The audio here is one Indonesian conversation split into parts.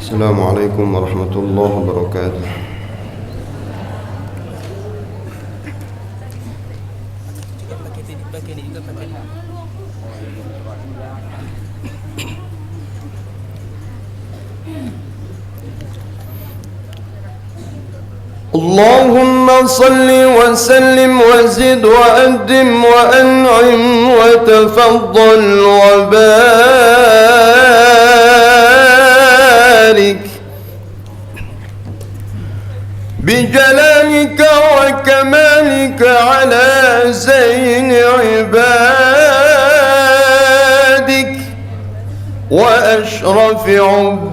السلام عليكم ورحمة الله وبركاته. اللهم صل وسلم وزد وأدم وأنعم وتفضل وبارك بجلالك وكمالك على زين عبادك وأشرف عبادك،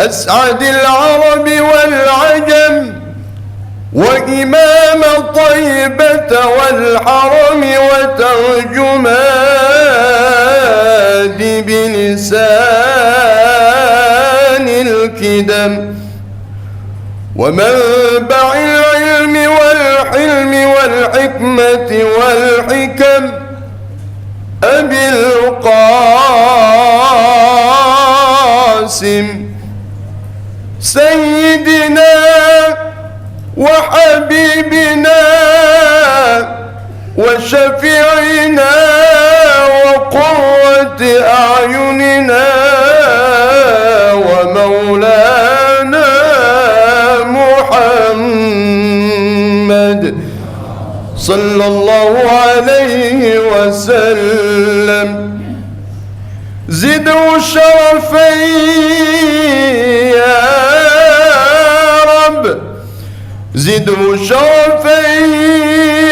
أسعد العرب والعجم وإمام طيبة والحرم وترجمان بلسان الكدم ومنبع العلم والحلم والحكمة والحكم أبي القاسم سيدنا وحبيبنا وشفيعنا وقرة أعيننا ومولانا محمد صلى الله عليه وسلم. زدوا شرفين يا رب، زدوا شرفين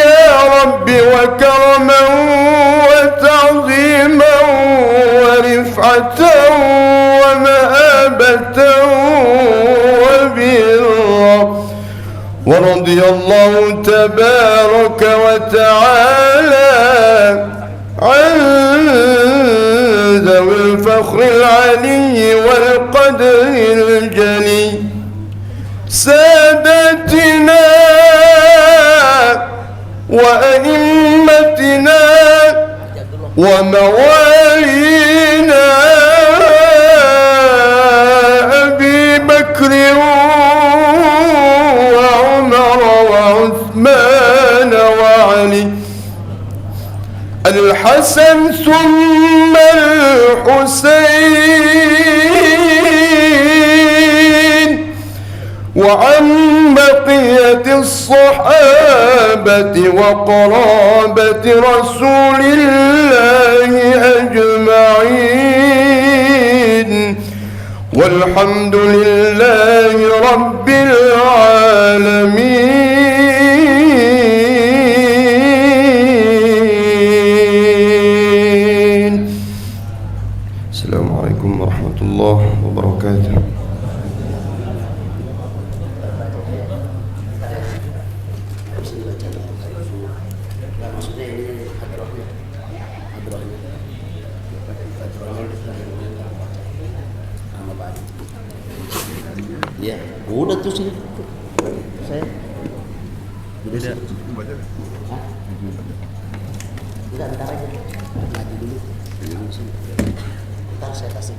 يا رب وكرما وتعظيما ورفعة ومهابة وبرا. ورضي الله تبارك وتعالى عن ذوي الفخر العلي والقدر الجلي سادتنا وأئمتنا وموالينا أبي بكر وعمر وعثمان وعلي، الحسن ثم الحسين، وعن بقية الصحابة وقرابة رسول الله أجمعين، والحمد لله رب العالمين. السلام عليكم ورحمة الله وبركاته. Ya, udah tuh sih. Saya Tidak. Hah? Tidak, ntar aja. Maju dulu. Ntar saya kasih.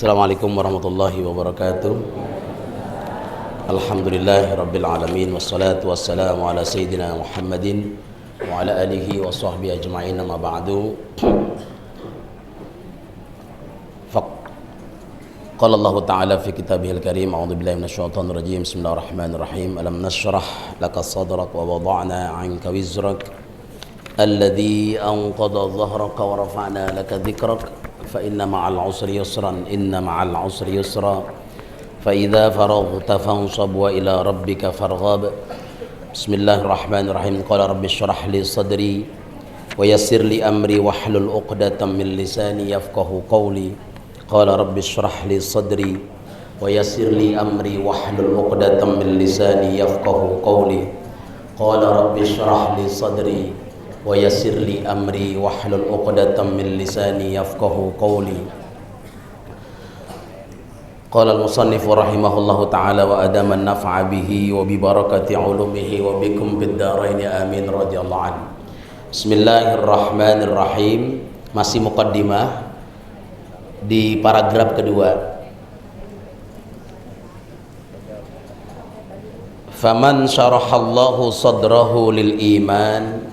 Assalamualaikum warahmatullahi wabarakatuh. Alhamdulillah rabbil alamin, wassalatu wassalamu ala sayyidina Muhammadin wa ala alihi wa sahbihi ajma'in, amma ba'du. Qala Allah ta'ala fi kitabihil karim, a'udzu billahi minasyaitonir rajim, bismillahirrahmanirrahim. Alam nashrah laka sadrak wa wada'na 'anka wizrak alladhi anqadha dhahraka wa rafa'na laka dhikrak fa inna ma'al 'usri yusran inna ma'al 'usri yusra fa idza faraghta fansab wa ila rabbika farghab. Bismillahirrahmanirrahim. Qala rabbi shrah li sadri wa yassir li amri wahlul 'uqdatam min lisani yafqahu qawli. Qala rabbi shrah li sadri wa yassir li amri wahlul 'uqdatam min lisani yafqahu qawli. Qala rabbi shrah li sadri wa yassir li amri wahlul 'uqdatam min lisani yafqahu qawli. Qala al-musannif rahimahullahu ta'ala wa adama an-naf'a bihi wa bi barakati 'ulumihi wa bikum bid-dharain amin radhiyallahu anhu. Bismillahirrahmanirrahim. Masih muqaddimah di paragraf kedua. Faman syarahallahu sadrahu lil iman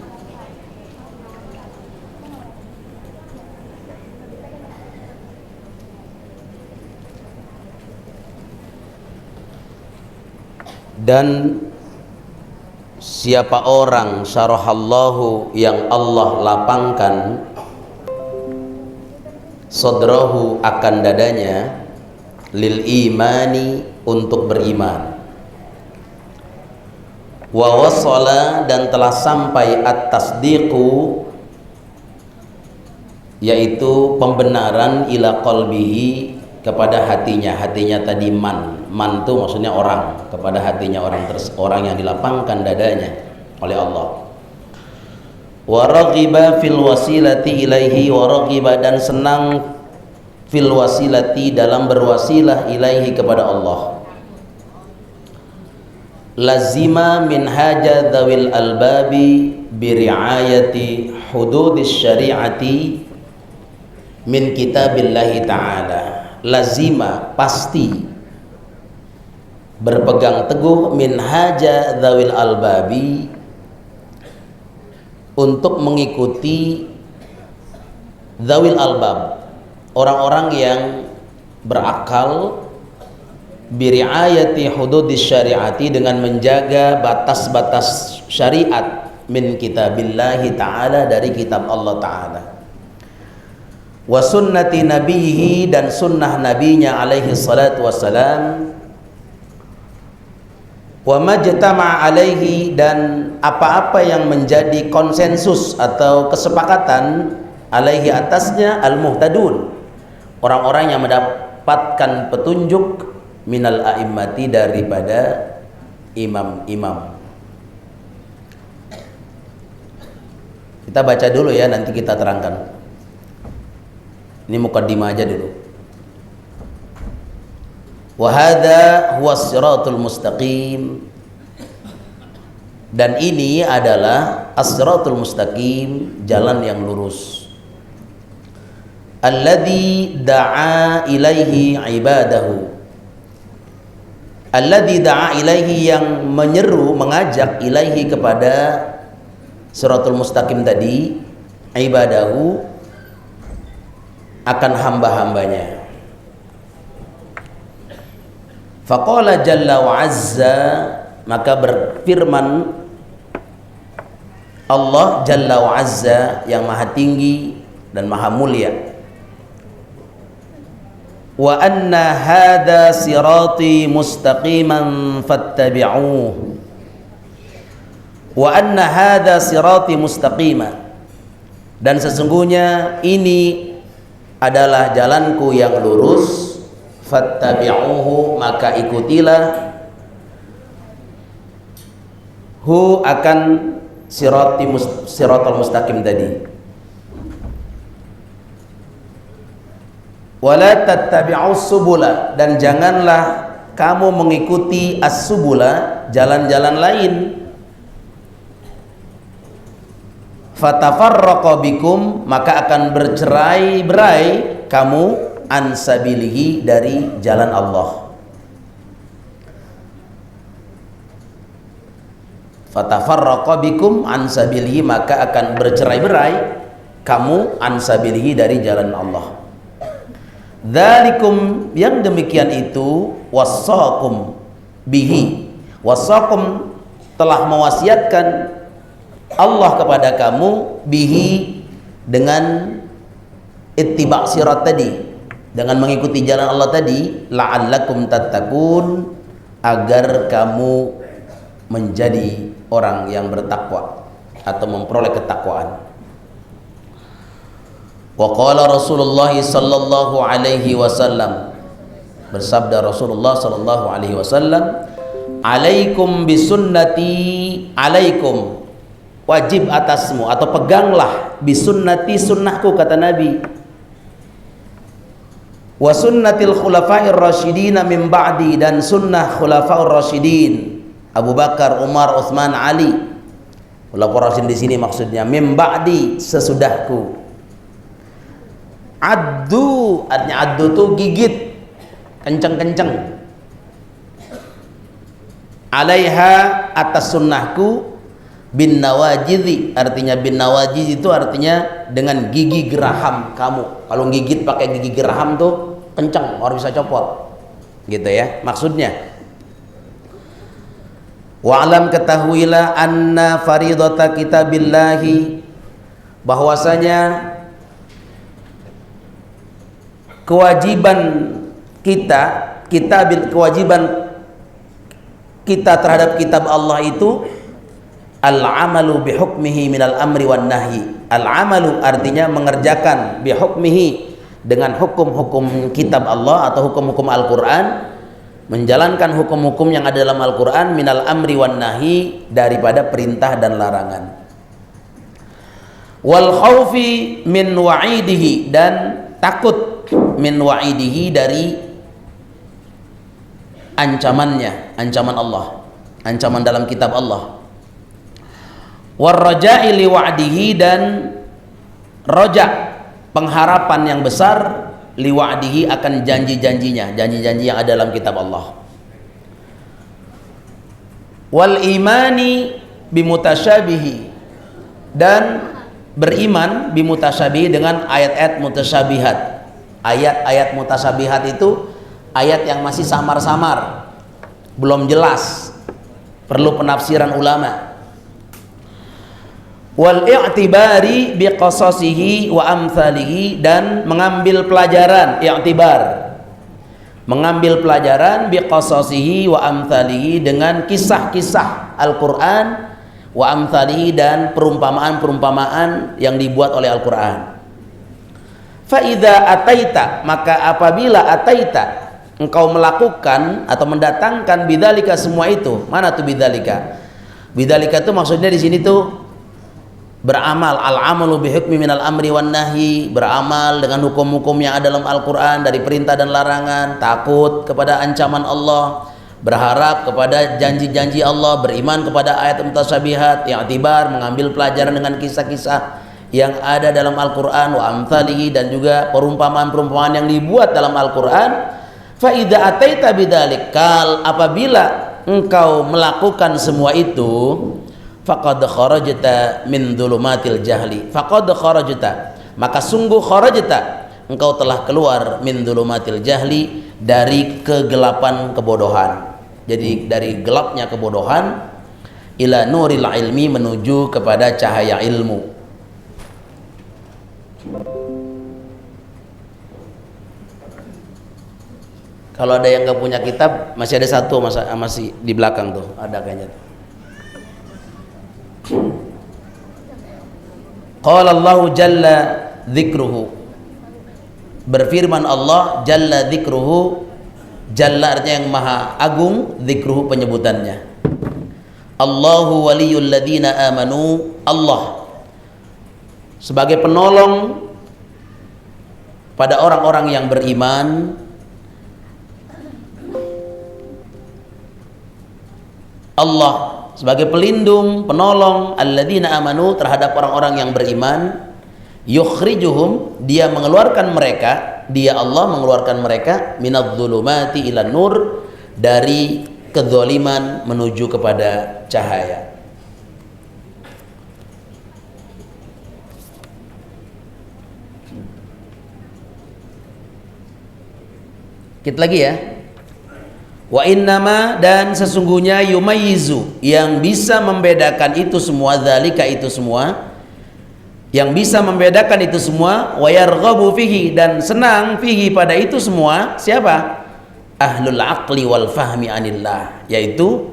dan siapa orang syarahallahu yang Allah lapangkan sadrahu akan dadanya lil imani untuk beriman wa wasala dan telah sampai at-tasdiqu yaitu pembenaran ila qalbihi kepada hatinya. Hatinya tadi man itu maksudnya orang, kepada hatinya orang yang dilapangkan dadanya oleh Allah. Wa raghiba fil wasilati ilaihi, wa raghiba dan senang fil wasilati dalam berwasilah ilaihi kepada Allah. Lazima min haja dzawil albabi bi riayati hududis syariati min kitabillahi ta'ala. Lazima pasti berpegang teguh min haja dzawil albabi untuk mengikuti dzawil albab, orang-orang yang berakal, biriayati hududis syariati dengan menjaga batas-batas syariat min kitabillahi ta'ala dari kitab Allah ta'ala wa sunnati nabihi dan sunnah nabinya alaihi salatu wassalam wa majtama alaihi dan apa-apa yang menjadi konsensus atau kesepakatan alaihi atasnya al-muhtadun, orang-orang yang mendapatkan petunjuk minal a'immati daripada imam-imam. Kita baca dulu ya, nanti kita terangkan. Ini muqaddimah aja dulu. Wa hadza huwa as-siratul mustaqim. Dan ini adalah as-siratul mustaqim, jalan yang lurus. Alladzi da'a ilaihi ibadahu. Alladzi da'a ilaihi yang menyeru, mengajak ilaihi kepada siratul mustaqim tadi, ibadahu akan hamba-hambanya. Faqala jalla wa azza, maka berfirman Allah jalla wa azza yang maha tinggi dan maha mulia, wa anna hadha sirati mustaqiman fattabi'uh, wa anna hadha sirati mustaqiman, dan sesungguhnya ini adalah jalanku yang lurus, fattabi'uhu maka ikutilah hu akan siratal mustaqim tadi. Wala tattabi'us subula, dan janganlah kamu mengikuti as-subula, jalan-jalan lain. Fatafarraqa bikum, maka akan bercerai-berai kamu ansabilihi dari jalan Allah. Fatafarraqa bikum ansabilihi, maka akan bercerai-berai kamu ansabilihi dari jalan Allah. Dzalikum, yang demikian itu, wassakum bihi, wassakum telah mewasiatkan Allah kepada kamu bihi dengan ittiba' sirat tadi, dengan mengikuti jalan Allah tadi, la'allakum tattaqun, agar kamu menjadi orang yang bertakwa atau memperoleh ketakwaan. Wa qala Rasulullah sallallahu alaihi wasallam, Bersabda Rasulullah sallallahu alaihi wasallam, "Alaikum bisunnati, alaikum, wajib atasmu atau peganglah bisunnati, sunnahku," kata Nabi. "Wa sunnatil khulafa'ir rasyidin min ba'di," dan sunnah khulafa'ur rasyidin Abu Bakar, Umar, Utsman, Ali. Khulafa'ur rasyidin di sini maksudnya min ba'di, sesudahku. Addu, artinya addu tuh gigit, kenceng-kenceng. Alaiha, atas sunnahku, bin nawajidhi, artinya bin nawajidhi itu artinya dengan gigi geraham kamu. Kalau gigit pakai gigi geraham tuh kenceng, orang bisa copot, gitu ya maksudnya. Wa'alam, ketahuilah, anna faridata kitabillahi, bahwasanya kewajiban kewajiban kita terhadap kitab Allah itu al-amalu bihukmihi minal amri wan nahyi. Al-amalu artinya mengerjakan bihukmihi, dengan hukum-hukum kitab Allah atau hukum-hukum Al-Quran, menjalankan hukum-hukum yang ada dalam Al-Quran, minal amri wan nahyi, daripada perintah dan larangan. Wal khawfi min wa'idihi, dan takut min wa'idihi, dari ancamannya, ancaman Allah, ancaman dalam kitab Allah. War raja'i li wa'dihi, dan roja, pengharapan yang besar, li wa'dihi, akan janji-janjinya, janji-janji yang ada dalam kitab Allah. Wal imani bimutasyabihi, dan beriman bimutasyabihi, dengan ayat-ayat mutasyabihat. Ayat-ayat mutasyabihat itu ayat yang masih samar-samar, belum jelas, perlu penafsiran ulama. Wal i'tibari biqasasihi wa amthalihi, dan mengambil pelajaran, i'tibar, mengambil pelajaran, biqasasihi wa amthalihi, dengan kisah-kisah Al-Quran, wa amthalihi, dan perumpamaan-perumpamaan yang dibuat oleh Al-Quran. Fa idza ataita, maka apabila ataita, engkau melakukan atau mendatangkan bidzalika, semua itu. Mana tuh bidzalika? Bidzalika itu maksudnya di sini tuh beramal, al-amalu bihukmi minal amri wan nahyi, beramal dengan hukum-hukum yang ada dalam Al-Qur'an dari perintah dan larangan, takut kepada ancaman Allah, berharap kepada janji-janji Allah, beriman kepada ayat mutasyabihat, i'tibar, mengambil pelajaran dengan kisah-kisah yang ada dalam Al-Qur'an, wa amthalihi, dan juga perumpamaan-perumpamaan yang dibuat dalam Al-Qur'an. Fa idza ataita bidzalik, apabila engkau melakukan semua itu, faqad kharajta min dhulumatil jahli, faqad kharajta, maka sungguh kharajta, engkau telah keluar, min dhulumatil jahli, dari kegelapan kebodohan. Jadi dari gelapnya kebodohan, ila nuril ilmi, menuju kepada cahaya ilmu. Kalau ada yang nggak punya kitab, masih ada satu, masih di belakang tuh, ada kayaknya tuh. Qala Allahu jalla dzikruhu, berfirman Allah jalla dzikruhu, jalla artinya yang maha agung, dzikruhu penyebutannya. Allahu waliyul ladzina amanu, Allah sebagai penolong pada orang-orang yang beriman. Allah sebagai pelindung, penolong, alladzina amanu, terhadap orang-orang yang beriman. Yukhrijuhum, dia mengeluarkan mereka, dia Allah mengeluarkan mereka, minadh-dhulumati ilan nur, dari kezaliman menuju kepada cahaya. Kita lagi ya. Wa innama, dan sesungguhnya, yumayyizu, yang bisa membedakan itu semua, dzalika itu semua, yang bisa membedakan itu semua, wa yarghabu fihi, dan senang fihi pada itu semua, siapa? Ahlul aqli wal fahmi anillah, yaitu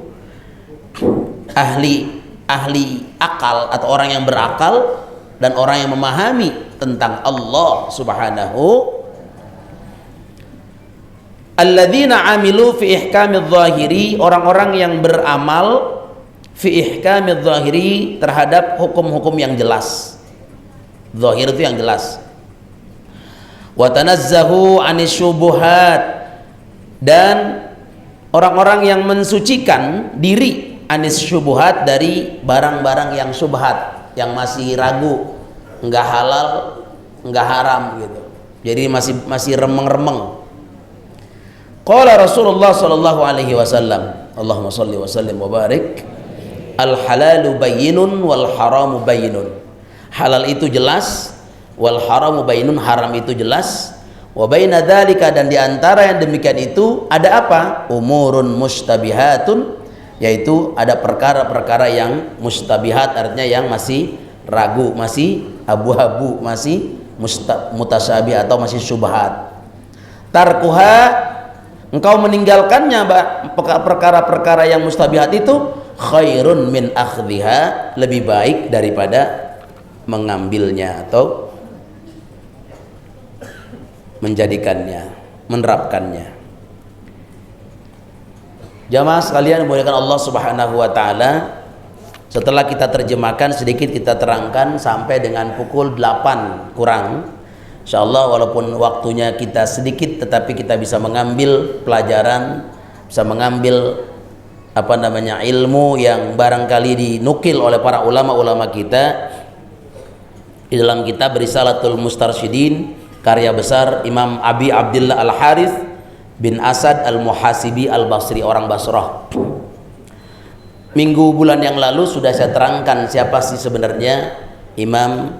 ahli akal atau orang yang berakal dan orang yang memahami tentang Allah Subhanahu alladzina amilu fi ihkamidz zahiri, orang-orang yang beramal fi ihkamidz zahiri, terhadap hukum-hukum yang jelas. Zahir itu yang jelas. Wa tanazzahu anis syubuhat, dan orang-orang yang mensucikan diri anis syubuhat, dari barang-barang yang syubhat, yang masih ragu, enggak halal, enggak haram gitu. Jadi masih remeng-remeng. Qala Rasulullah sallallahu alaihi wasallam, Allahumma shalli wa sallim wa barik, al halalu bayyinun wal haramu bayyinun. Halal itu jelas, wal haramu bayyinun, haram itu jelas. Wa baina dzalika, dan diantara yang demikian itu ada apa? Umurun mustabihatun, yaitu ada perkara-perkara yang mustabihat, artinya yang masih ragu, masih abu-abu, masih mutasyabih atau masih syubhat. Tarkuha, engkau meninggalkannya, perkara-perkara yang mustabihat itu, khairun min akhdhiha, lebih baik daripada mengambilnya atau menjadikannya, menerapkannya. Jamaah sekalian dimuliakan Allah Subhanahu wa taala, setelah kita terjemahkan sedikit, kita terangkan sampai dengan pukul 8 kurang. Insyaallah walaupun waktunya kita sedikit, tetapi kita bisa mengambil pelajaran, bisa mengambil ilmu yang barangkali dinukil oleh para ulama-ulama kita di dalam kitab Risalatul Mustarsyidin, karya besar Imam Abi Abdillah Al-Harith bin Asad Al-Muhasibi Al-Basri, orang Basrah. Minggu bulan yang lalu sudah saya terangkan siapa sih sebenarnya Imam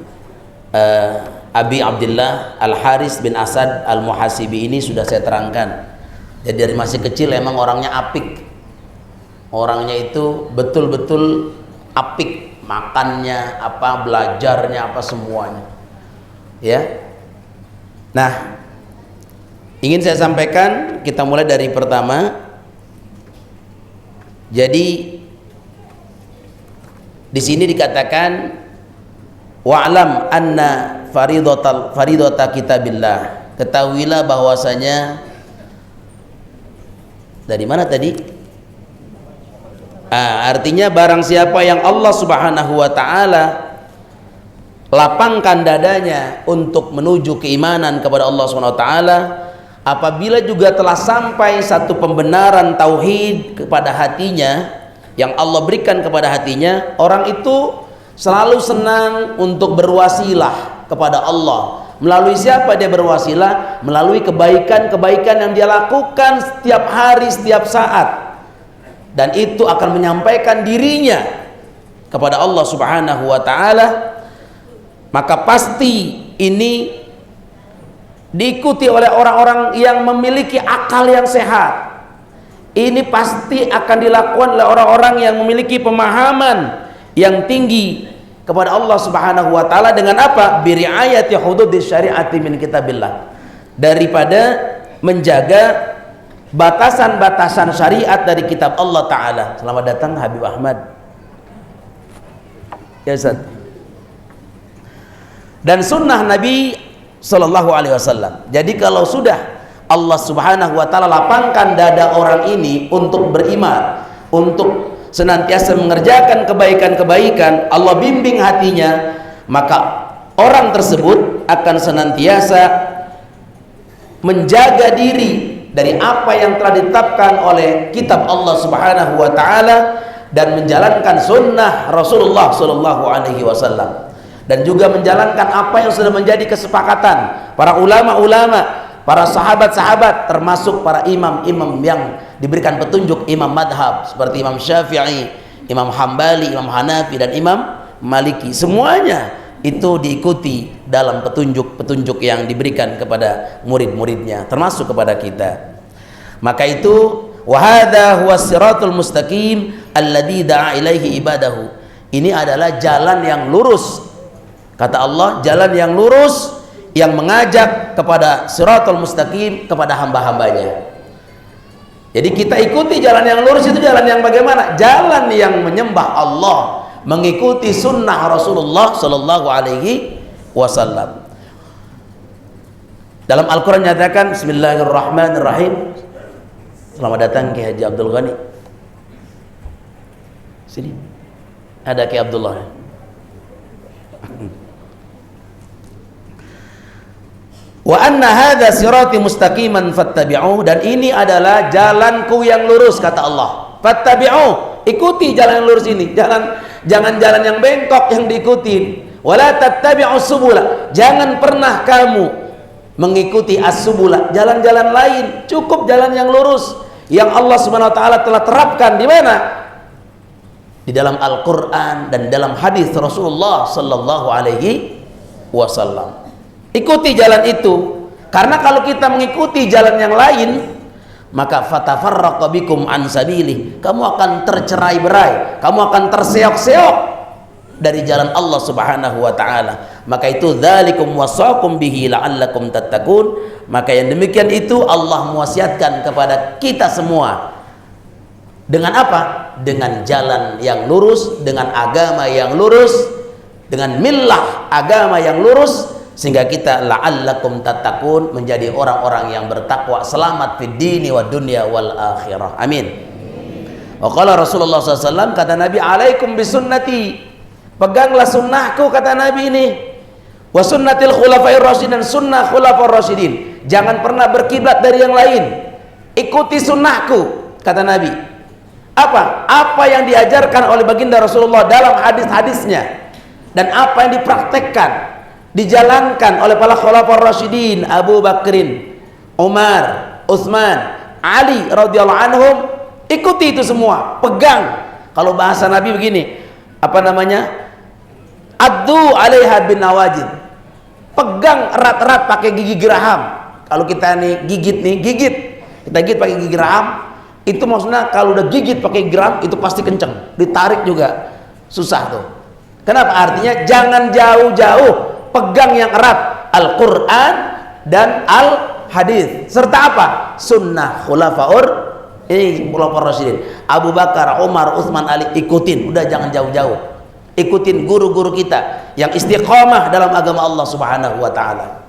Abi Abdillah Al-Harith bin Asad Al-Muhasibi ini, sudah saya terangkan. Jadi dari masih kecil emang orangnya apik. Orangnya itu betul-betul apik, makannya apa, belajarnya apa, semuanya. Ya. Nah, ingin saya sampaikan, kita mulai dari pertama. Jadi di sini dikatakan wa'lam anna faridata kitabillah, ketahuilah bahwasanya, dari mana tadi? Artinya barang siapa yang Allah Subhanahu wa taala lapangkan dadanya untuk menuju keimanan kepada Allah Subhanahu wa taala, apabila juga telah sampai satu pembenaran tauhid kepada hatinya, yang Allah berikan kepada hatinya, orang itu selalu senang untuk berwasilah kepada Allah. Melalui siapa dia berwasilah? Melalui kebaikan-kebaikan yang dia lakukan setiap hari, setiap saat. Dan itu akan menyampaikan dirinya kepada Allah Subhanahu wa taala. Maka pasti ini diikuti oleh orang-orang yang memiliki akal yang sehat. Ini pasti akan dilakukan oleh orang-orang yang memiliki pemahaman yang tinggi kepada Allah Subhanahu wa taala, dengan apa? Biriayati hududis syariati min kitabillah, daripada menjaga batasan-batasan syariat dari kitab Allah taala. Selamat datang Habib Ahmad. Ya Ustaz. Dan sunnah Nabi Sallallahu Alaihi Wasallam. Jadi kalau sudah Allah Subhanahu Wa Taala lapangkan dada orang ini untuk beriman, untuk senantiasa mengerjakan kebaikan-kebaikan, Allah bimbing hatinya, maka orang tersebut akan senantiasa menjaga diri dari apa yang telah ditetapkan oleh kitab Allah Subhanahu Wa Taala dan menjalankan sunnah Rasulullah Sallallahu Alaihi Wasallam, dan juga menjalankan apa yang sudah menjadi kesepakatan para ulama-ulama, para sahabat-sahabat, termasuk para imam-imam yang diberikan petunjuk, imam madhab seperti Imam Syafi'i, Imam Hambali, Imam Hanafi, dan Imam Maliki. Semuanya itu diikuti dalam petunjuk-petunjuk yang diberikan kepada murid-muridnya, termasuk kepada kita. Maka itu wahada huwas siratul mustaqim alladzi da'a ilaihi ibadahu. Ini adalah jalan yang lurus. Kata Allah, jalan yang lurus yang mengajak kepada siratul mustaqim, kepada hamba-hambanya. Jadi kita ikuti jalan yang lurus. Itu jalan yang bagaimana? Jalan yang menyembah Allah, mengikuti sunnah Rasulullah Sallallahu Alaihi Wasallam. Dalam Al-Quran nyatakan Bismillahirrahmanirrahim, Selamat datang Ki Haji Abdul Ghani. Sini. Ada Ki Abdullah. Wa anna hadza sirati mustaqiman fattabi'uh, dan ini adalah jalanku yang lurus kata Allah. Fattabi'uh, ikuti jalan yang lurus ini. Jangan jalan yang bengkok yang diikuti. Wala tattabi'us subula, jangan pernah kamu mengikuti as-subula, jalan-jalan lain. Cukup jalan yang lurus yang Allah Subhanahu wa taala telah terapkan di mana? Di dalam Al-Qur'an dan dalam hadis Rasulullah sallallahu alaihi wasallam. Ikuti jalan itu, karena kalau kita mengikuti jalan yang lain, maka fatafarraqu bikum an sabilih, kamu akan tercerai-berai, kamu akan terseok-seok dari jalan Allah Subhanahu wa taala. Maka itu dzalikum wasaqum bihi la'allakum tattaqun. Maka yang demikian itu Allah mewasiatkan kepada kita semua. Dengan apa? Dengan jalan yang lurus, dengan agama yang lurus, dengan millah agama yang lurus, sehingga kita la'allakum tattaqun, menjadi orang-orang yang bertakwa, selamat fid dini wad dunya wal akhirah. Amin. Wa qala Rasulullah SAW, kata Nabi, alaikum bisunnati, peganglah sunnahku kata Nabi ini, wa sunnatil khulafair rasyidin, sunnah khulafair rasyidin, jangan pernah berkiblat dari yang lain, ikuti sunnahku kata Nabi. Apa yang diajarkan oleh baginda Rasulullah dalam hadis-hadisnya, dan apa yang dipraktekkan, dijalankan oleh para khulafaur rasyidin, Abu Bakrin, Umar, Utsman, Ali radhiyallahu anhum, ikuti itu semua, pegang. Kalau bahasa Nabi begini, apa namanya, addu 'alaiha bin nawajid, pegang erat-erat pakai gigi geraham. Kalau kita nih gigit, kita gigit pakai gigi geraham, itu maksudnya kalau udah gigit pakai geraham itu pasti kenceng, ditarik juga susah tuh. Kenapa? Artinya jangan jauh-jauh, pegang yang erat Al-Quran dan Al-Hadis, serta apa? Sunnah khulafaur rasyidin, Abu Bakar, Umar, Utsman, Ali, ikutin. Udah jangan jauh-jauh, ikutin guru-guru kita yang istiqamah dalam agama Allah Subhanahu wa taala.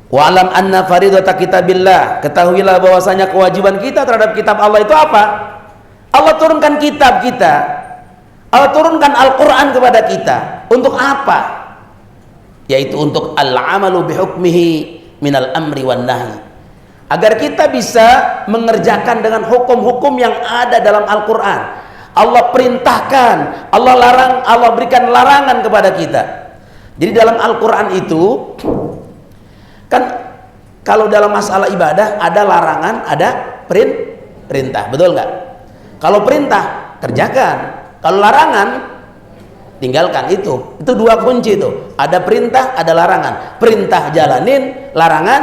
Wa alam anna faridata kitabillah, ketahuilah bahwasanya kewajiban kita terhadap kitab Allah itu apa? Allah turunkan kitab kita, Allah turunkan Al-Quran kepada kita. Untuk apa? Yaitu untuk al-amalu bihukmihi minal amri wan nahi, agar kita bisa mengerjakan dengan hukum-hukum yang ada dalam Al-Quran. Allah perintahkan, Allah larang, Allah berikan larangan kepada kita. Jadi dalam Al-Quran itu kan, kalau dalam masalah ibadah ada larangan, ada perintah, betul nggak? Kalau perintah kerjakan, kalau larangan tinggalkan. Itu dua kunci itu. Ada perintah, ada larangan. Perintah jalanin, larangan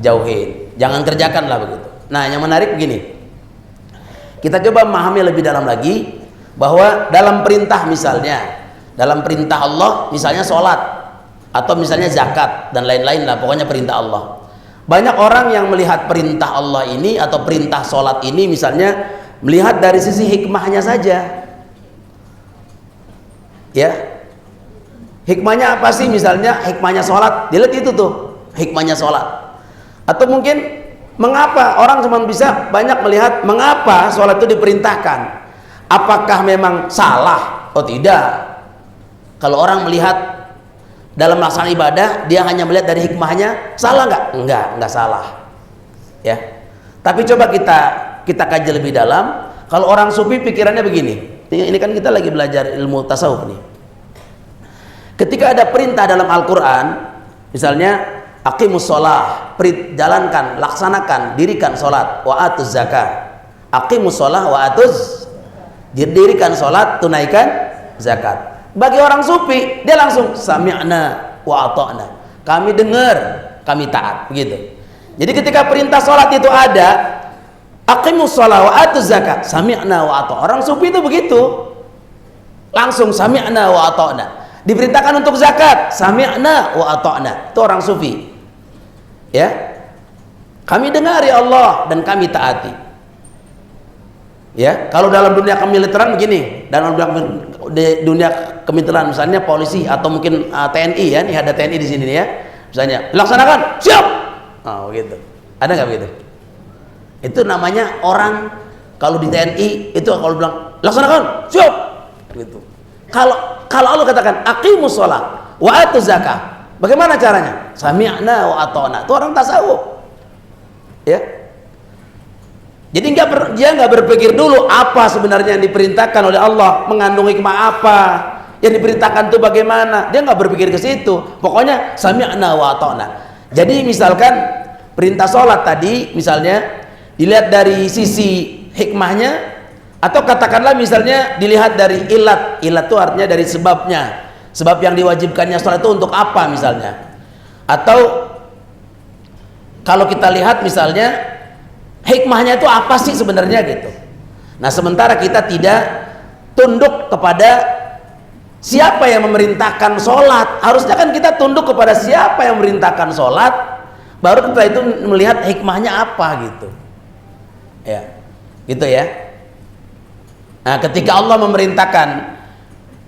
jauhin. Jangan kerjakan lah begitu. Nah, yang menarik begini, kita coba memahami lebih dalam lagi bahwa dalam perintah, misalnya dalam perintah Allah, misalnya sholat atau misalnya zakat dan lain-lain lah, pokoknya perintah Allah. Banyak orang yang melihat perintah Allah ini atau perintah sholat ini misalnya melihat dari sisi hikmahnya saja. Ya, hikmahnya apa sih? Misalnya hikmahnya sholat, dilihat itu tuh hikmahnya sholat. Atau mungkin mengapa orang cuma bisa banyak melihat mengapa sholat itu diperintahkan. Apakah memang salah? Oh tidak. Kalau orang melihat dalam melaksanakan ibadah, dia hanya melihat dari hikmahnya, salah nggak? Enggak salah. Ya. Tapi coba kita kaji lebih dalam. Kalau orang sufi pikirannya begini. Ini kan kita lagi belajar ilmu tasawuf nih. Ketika ada perintah dalam Al-Quran, misalnya aqimus sholah, jalankan, laksanakan, dirikan sholat, wa atuz zakat. Aqimus sholah wa atuz, dirikan sholat, tunaikan zakat. Bagi orang sufi, dia langsung sami'na wa ata'na, kami dengar, kami taat, begitu. Jadi ketika perintah sholat itu ada, aqimus sholah wa atuz zakat, sami'na wa ata'na. Orang sufi itu begitu, langsung sami'na wa ata'na. Diperintahkan untuk zakat, sami'na wa ata'na. Itu orang sufi. Ya, kami dengar ya Allah dan kami taati. Ya, kalau dalam dunia kemiliteran begini, dalam dunia kemiliteran misalnya polisi atau mungkin TNI ya, nih ada TNI di sini nih ya, misalnya laksanakan, siap, Oh, begitu. Ada nggak begitu? Itu namanya orang kalau di TNI itu kalau bilang laksanakan, siap. Gitu. Kalau Allah katakan aqimus shalah wa atuz zakah, bagaimana caranya? Sami'na wa ata'na. Itu orang tasawuf. Ya. Jadi dia nggak berpikir dulu apa sebenarnya yang diperintahkan oleh Allah, mengandung hikmah apa, yang diperintahkan itu bagaimana. Dia nggak berpikir ke situ. Pokoknya sami'na wa ata'na. Jadi misalkan perintah sholat tadi misalnya dilihat dari sisi hikmahnya, atau katakanlah misalnya dilihat dari ilat itu artinya dari sebabnya, sebab yang diwajibkannya sholat itu untuk apa misalnya, atau kalau kita lihat misalnya hikmahnya itu apa sih sebenarnya gitu. Nah sementara kita tidak tunduk kepada siapa yang memerintahkan sholat, harusnya kan kita tunduk kepada siapa yang memerintahkan sholat, baru kita itu melihat hikmahnya apa gitu ya, gitu ya. Nah ketika Allah memerintahkan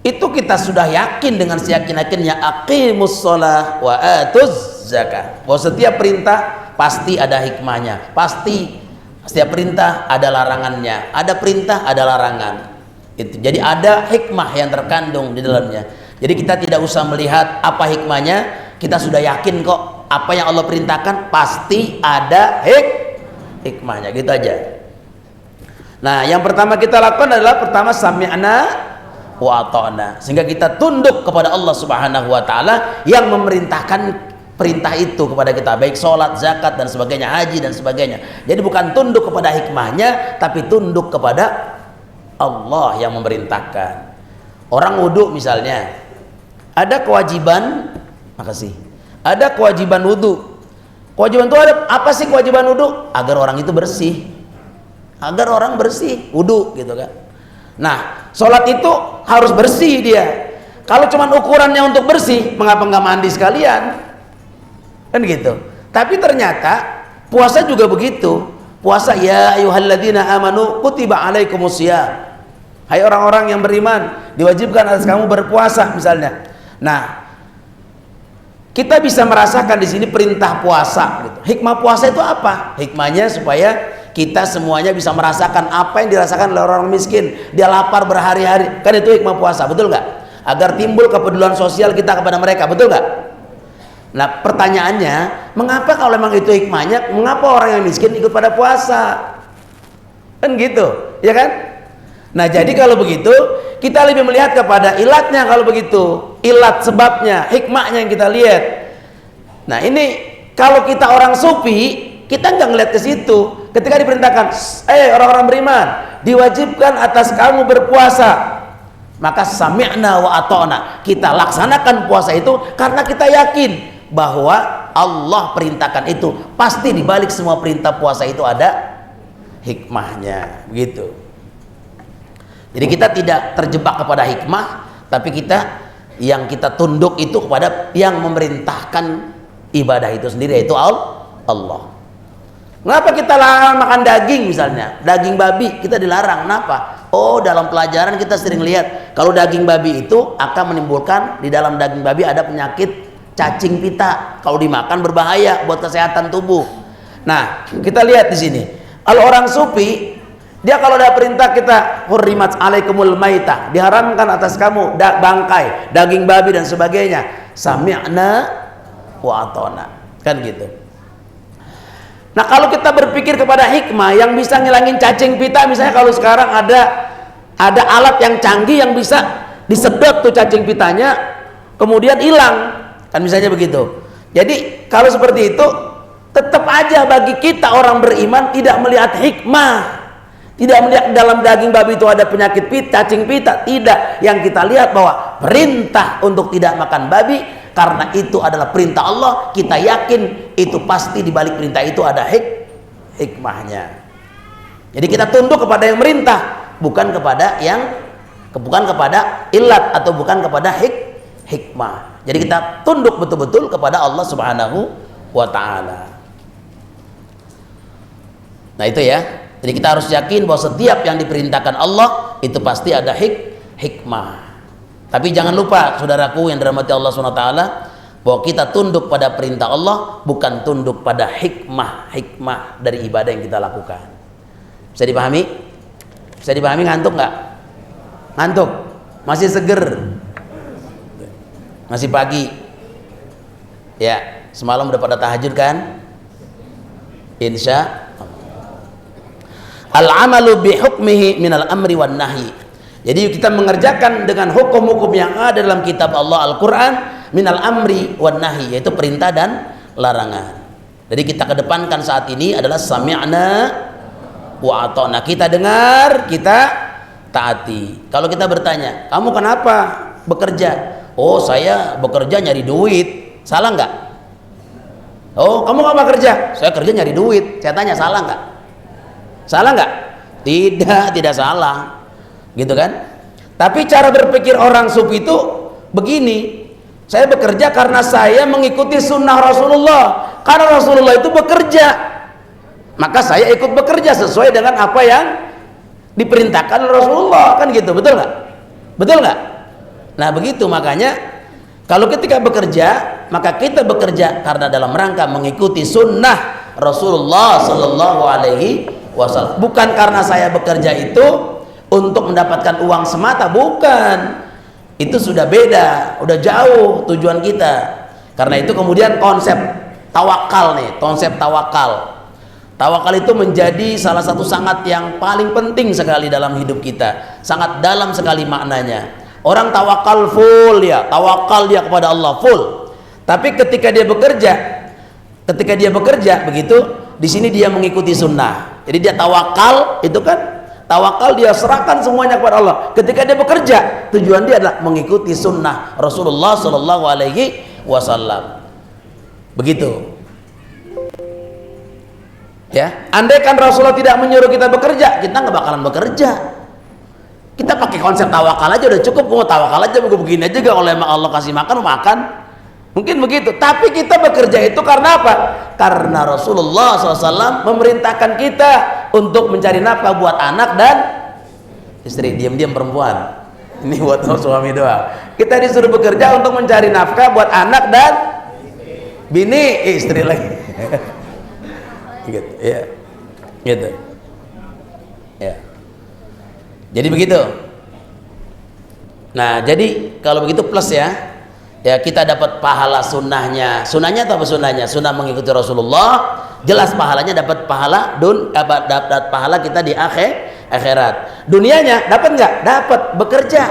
itu kita sudah yakin dengan seyakin-yakinnya aqimus shalah wa atuz zakah, bahwa setiap perintah pasti ada hikmahnya, pasti setiap perintah ada larangannya, ada perintah ada larangan itu. Jadi ada hikmah yang terkandung di dalamnya. Jadi kita tidak usah melihat apa hikmahnya, kita sudah yakin kok apa yang Allah perintahkan pasti ada hikmahnya, gitu aja. Nah yang pertama kita lakukan adalah pertama sami'na wa ata'na, sehingga kita tunduk kepada Allah Subhanahu wa taala yang memerintahkan perintah itu kepada kita, baik sholat, zakat dan sebagainya, haji dan sebagainya. Jadi bukan tunduk kepada hikmahnya, tapi tunduk kepada Allah yang memerintahkan. Orang wudhu misalnya ada kewajiban, makasih, ada kewajiban wudhu. Kewajiban itu ada apa sih kewajiban wudhu? Agar orang itu bersih, agar orang bersih wudhu gitu kan. Nah sholat itu harus bersih dia. Kalau cuma ukurannya untuk bersih, mengapa nggak mandi sekalian kan gitu. Tapi ternyata puasa juga begitu. Puasa, ya ayyuhalladzina amanu kutiba alaikumusiyam, hai orang-orang yang beriman, diwajibkan atas kamu berpuasa misalnya. Nah kita bisa merasakan di sini perintah puasa gitu. Hikmah puasa itu apa? Hikmahnya supaya kita semuanya bisa merasakan apa yang dirasakan oleh orang miskin. Dia lapar berhari-hari, kan itu hikmah puasa, betul nggak? Agar timbul kepedulian sosial kita kepada mereka, betul nggak? Nah pertanyaannya, mengapa kalau memang itu hikmahnya, mengapa orang yang miskin ikut pada puasa? Kan gitu, ya kan? Nah jadi kalau begitu kita lebih melihat kepada ilatnya. Kalau begitu ilat, sebabnya, hikmahnya yang kita lihat. Nah ini kalau kita orang sufi, kita nggak ngeliat ke situ. Ketika diperintahkan, orang-orang beriman, diwajibkan atas kamu berpuasa, maka sami'na wa ata'na, kita laksanakan puasa itu karena kita yakin bahwa Allah perintahkan itu, pasti dibalik semua perintah puasa itu ada hikmahnya, begitu. Jadi kita tidak terjebak kepada hikmah, tapi yang kita tunduk itu kepada yang memerintahkan ibadah itu sendiri, yaitu Allah. Kenapa kita larang makan daging misalnya? Daging babi kita dilarang. Kenapa? Oh, dalam pelajaran kita sering lihat kalau daging babi itu akan menimbulkan, di dalam daging babi ada penyakit cacing pita. Kalau dimakan berbahaya buat kesehatan tubuh. Nah, kita lihat di sini. Kalau orang sufi, dia kalau ada perintah kita hurrimat alaikumul maitah, diharamkan atas kamu bangkai, daging babi dan sebagainya. Sami'na wa ata'na. Kan gitu. Nah kalau kita berpikir kepada hikmah yang bisa ngilangin cacing pita, misalnya kalau sekarang ada alat yang canggih yang bisa disedot tuh cacing pitanya kemudian hilang, kan misalnya begitu. Jadi kalau seperti itu tetap aja bagi kita orang beriman tidak melihat hikmah, tidak melihat dalam daging babi itu ada penyakit cacing pita, tidak. Yang kita lihat bahwa perintah untuk tidak makan babi karena itu adalah perintah Allah, kita yakin itu pasti di balik perintah itu ada hikmahnya. Jadi kita tunduk kepada yang merintah, bukan kepada ilat atau bukan kepada hikmah. Jadi kita tunduk betul-betul kepada Allah Subhanahu wa taala. Nah itu ya. Jadi kita harus yakin bahwa setiap yang diperintahkan Allah itu pasti ada hikmah. Tapi jangan lupa saudaraku yang dirahmati Allah SWT, bahwa kita tunduk pada perintah Allah, bukan tunduk pada hikmah dari ibadah yang kita lakukan. Bisa dipahami? Bisa dipahami? Ngantuk nggak? Ngantuk? Masih seger? Masih pagi? Ya, semalam udah pada tahajud kan? Insya al-amalu bihukmihi minal amri wan nahyi. Jadi kita mengerjakan dengan hukum-hukum yang ada dalam kitab Allah Al-Quran, minal amri wan nahyi, yaitu perintah dan larangan. Jadi kita kedepankan saat ini adalah sami'na wa ata'na. Kita dengar, kita taati. Kalau kita bertanya, kamu kenapa bekerja? Oh, saya bekerja nyari duit. Salah nggak? Oh, kamu apa kerja? Saya kerja nyari duit. Saya tanya, salah nggak? Salah nggak? Tidak salah. Gitu kan? Tapi cara berpikir orang sufi itu begini, saya bekerja karena saya mengikuti sunnah Rasulullah. Karena Rasulullah itu bekerja, maka saya ikut bekerja sesuai dengan apa yang diperintahkan Rasulullah. Kan gitu, betul nggak? Betul nggak? Nah begitu, makanya kalau ketika bekerja, maka kita bekerja karena dalam rangka mengikuti sunnah Rasulullah Sallallahu Alaihi Wasallam. Bukan karena saya bekerja itu untuk mendapatkan uang semata, bukan. Itu sudah beda, udah jauh tujuan kita. Karena itu kemudian konsep tawakal nih, konsep tawakal. Tawakal itu menjadi salah satu sangat yang paling penting sekali dalam hidup kita. Sangat dalam sekali maknanya. Orang tawakal full ya, tawakal dia kepada Allah full. Tapi ketika dia bekerja begitu, di sini dia mengikuti sunnah. Jadi dia tawakal itu kan, tawakal dia serahkan semuanya kepada Allah. Ketika dia bekerja, tujuan dia adalah mengikuti sunnah Rasulullah Sallallahu Alaihi Wasallam. Begitu. Ya, andaikan Rasulullah tidak menyuruh kita bekerja, kita nggak bakalan bekerja. Kita pakai konsep tawakal aja udah cukup. Mau tawakal aja, mau begini aja, kalau emang Allah kasih makan, makan. Mungkin begitu. Tapi kita bekerja itu karena apa? Karena Rasulullah SAW memerintahkan kita untuk mencari nafkah buat anak dan istri. Diam-diam perempuan, ini buat suami doang. Kita disuruh bekerja untuk mencari nafkah buat anak dan bini, istri lagi. Gitu ya, gitu ya. Jadi begitu. Nah, jadi kalau begitu plus ya, kita dapat pahala sunnahnya. Sunnahnya apa sunnahnya? Sunnah mengikuti Rasulullah, jelas pahalanya, dapat pahala dapat pahala kita di akhirat. Dunianya dapat nggak? Dapat. Bekerja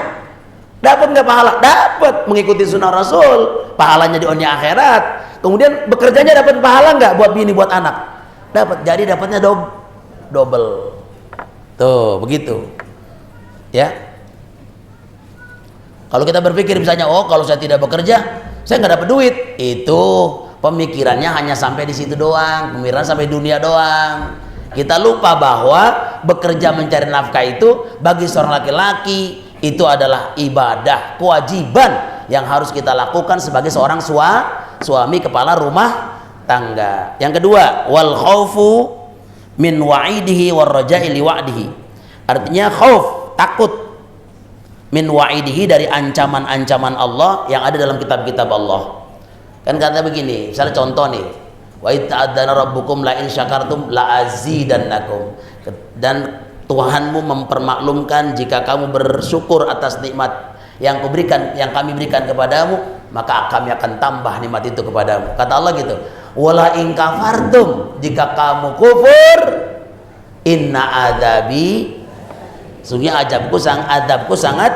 dapat nggak pahala? Dapat. Mengikuti sunnah Rasul, pahalanya di dunia akhirat. Kemudian bekerjanya dapat pahala nggak buat bini, buat anak? Dapat. Jadi dapatnya double. Tuh begitu ya. Kalau kita berpikir misalnya, oh kalau saya tidak bekerja saya nggak dapat duit, itu pemikirannya hanya sampai di situ doang, pemikiran sampai dunia doang. Kita lupa bahwa bekerja mencari nafkah itu bagi seorang laki-laki itu adalah ibadah, kewajiban yang harus kita lakukan sebagai seorang suami kepala rumah tangga. Yang kedua, wal khaufu min wa'idihi war raja'i li wa'dihi. Artinya khauf, takut, min wa'idihi, dari ancaman-ancaman Allah yang ada dalam kitab-kitab Allah. Kan kata begini, misalnya contoh nih, wa ta'adzana rabbukum la in syakartum la azidannakum. Dan Tuhanmu mempermaklumkan jika kamu bersyukur atas nikmat yang kami berikan kepadamu, maka kami akan tambah nikmat itu kepadamu. Kata Allah gitu, wala in kafartum, jika kamu kufur, inna adabi, sungguh adabku sangat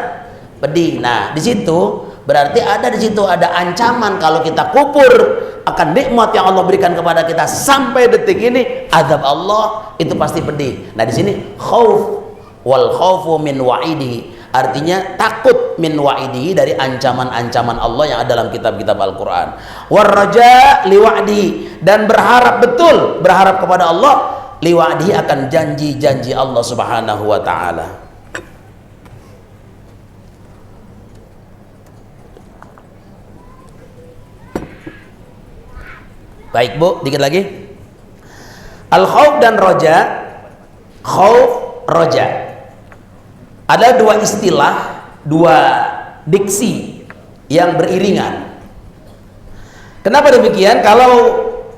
pedih. Nah, di situ berarti ada ancaman kalau kita kufur akan nikmat yang Allah berikan kepada kita sampai detik ini, azab Allah itu pasti pedih. Nah, di sini khauf, wal khaufu min wa'idihi, artinya takut min wa'idihi, dari ancaman-ancaman Allah yang ada dalam kitab-kitab Al-Qur'an. War raja li wa'dihi, dan berharap kepada Allah li wa'dihi, akan janji-janji Allah Subhanahu wa taala. Baik Bu, dikit lagi. Al-khauf dan roja. Khauf, roja, ada dua istilah, dua diksi yang beriringan. Kenapa demikian? Kalau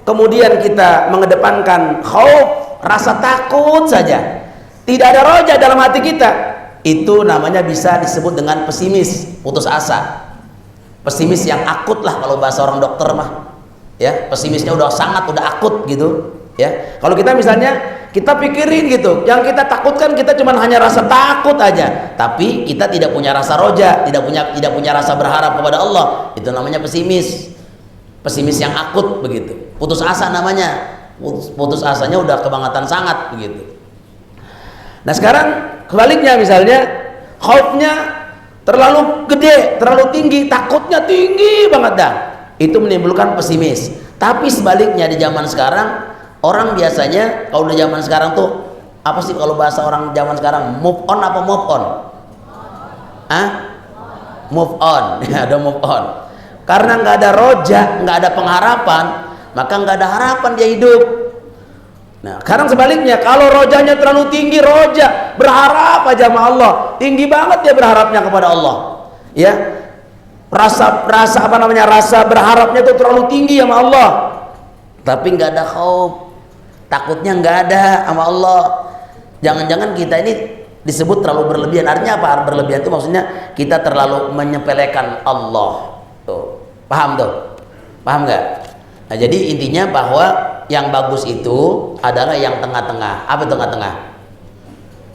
kemudian kita mengedepankan khauf, rasa takut saja, tidak ada roja dalam hati kita, itu namanya bisa disebut dengan pesimis, putus asa. Pesimis yang akut lah kalau bahasa orang dokter mah. Ya, pesimisnya udah akut gitu. Ya, kalau kita misalnya kita pikirin gitu, yang kita takutkan kita cuma hanya rasa takut aja, tapi kita tidak punya rasa roja, tidak punya rasa berharap kepada Allah, itu namanya pesimis. Pesimis yang akut begitu, putus asa namanya. Putus asanya udah kebangetan sangat begitu. Nah sekarang kebaliknya, misalnya khaufnya terlalu gede, terlalu tinggi, takutnya tinggi banget dah, itu menimbulkan pesimis. Tapi sebaliknya di zaman sekarang, orang biasanya kalau di zaman sekarang tuh apa sih kalau bahasa orang zaman sekarang, move on apa move on? Move on. Ya, ada move on. Karena nggak ada roja, nggak ada pengharapan, maka nggak ada harapan dia hidup. Nah, sekarang sebaliknya, kalau rojanya terlalu tinggi, roja berharap aja sama Allah, tinggi banget dia berharapnya kepada Allah. Ya, rasa berharapnya itu terlalu tinggi sama Allah, tapi nggak ada khauf, takutnya nggak ada sama Allah. Jangan-jangan kita ini disebut terlalu berlebihan. Artinya apa? Berlebihan itu maksudnya kita terlalu menyepelekan Allah. Tuh, paham tuh? Paham nggak? Nah, jadi intinya bahwa yang bagus itu adalah yang tengah-tengah. Apa tengah-tengah?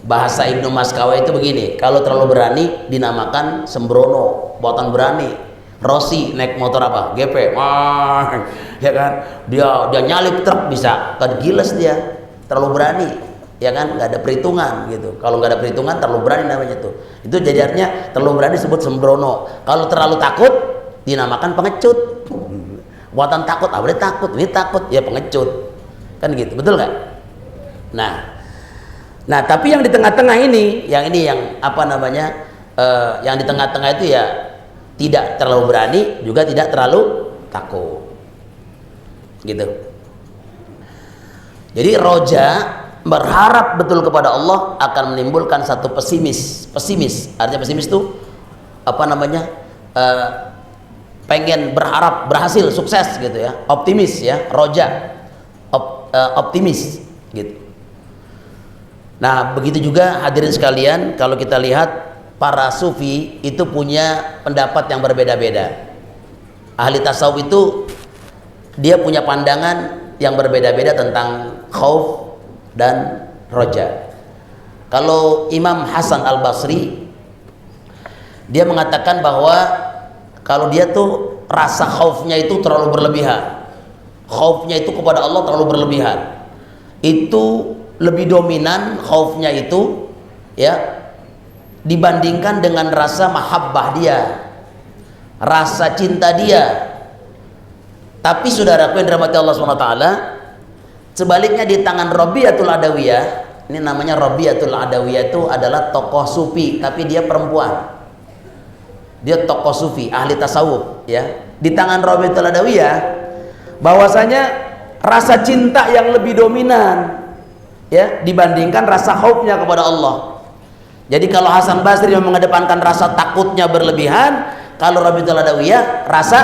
Bahasa Ibnu Maskawai itu begini, kalau terlalu berani dinamakan sembrono, buatan berani. Rossi naik motor apa? GP. Wah, ya kan? Dia nyalip truk bisa kegiles dia. Terlalu berani. Ya kan, nggak ada perhitungan gitu. Kalau nggak ada perhitungan terlalu berani namanya tuh. Itu jadi artinya terlalu berani disebut sembrono. Kalau terlalu takut dinamakan pengecut. Buatan takut, boleh takut, ini takut, ya pengecut, kan gitu, betul nggak? Nah tapi yang di tengah-tengah ini, yang apa namanya, yang di tengah-tengah itu ya tidak terlalu berani, juga tidak terlalu takut, gitu. Jadi roja berharap betul kepada Allah akan menimbulkan satu pesimis. Artinya pesimis itu apa namanya? Pengen berharap berhasil, sukses gitu ya, optimis ya, roja, optimis gitu. Nah begitu juga hadirin sekalian, kalau kita lihat para sufi itu punya pendapat yang berbeda-beda. Ahli tasawuf itu dia punya pandangan yang berbeda-beda tentang khauf dan roja. Kalau Imam Hasan Al-Basri, dia mengatakan bahwa kalau dia tuh rasa khaufnya itu terlalu berlebihan, khaufnya itu kepada Allah terlalu berlebihan, itu lebih dominan khaufnya itu ya dibandingkan dengan rasa mahabbah dia, rasa cinta dia. Tapi saudaraku yang dirahmati Allah SWT, sebaliknya di tangan Rabi'atul Adawiyah, ini namanya Rabi'atul Adawiyah, itu adalah tokoh sufi tapi dia perempuan. Dia tokoh sufi, ahli tasawuf ya. Di tangan Rabi'atul Adawiyah bahwasanya rasa cinta yang lebih dominan ya dibandingkan rasa khaufnya kepada Allah. Jadi kalau Hasan Basri yang mengedepankan rasa takutnya berlebihan, kalau Rabi'atul Adawiyah rasa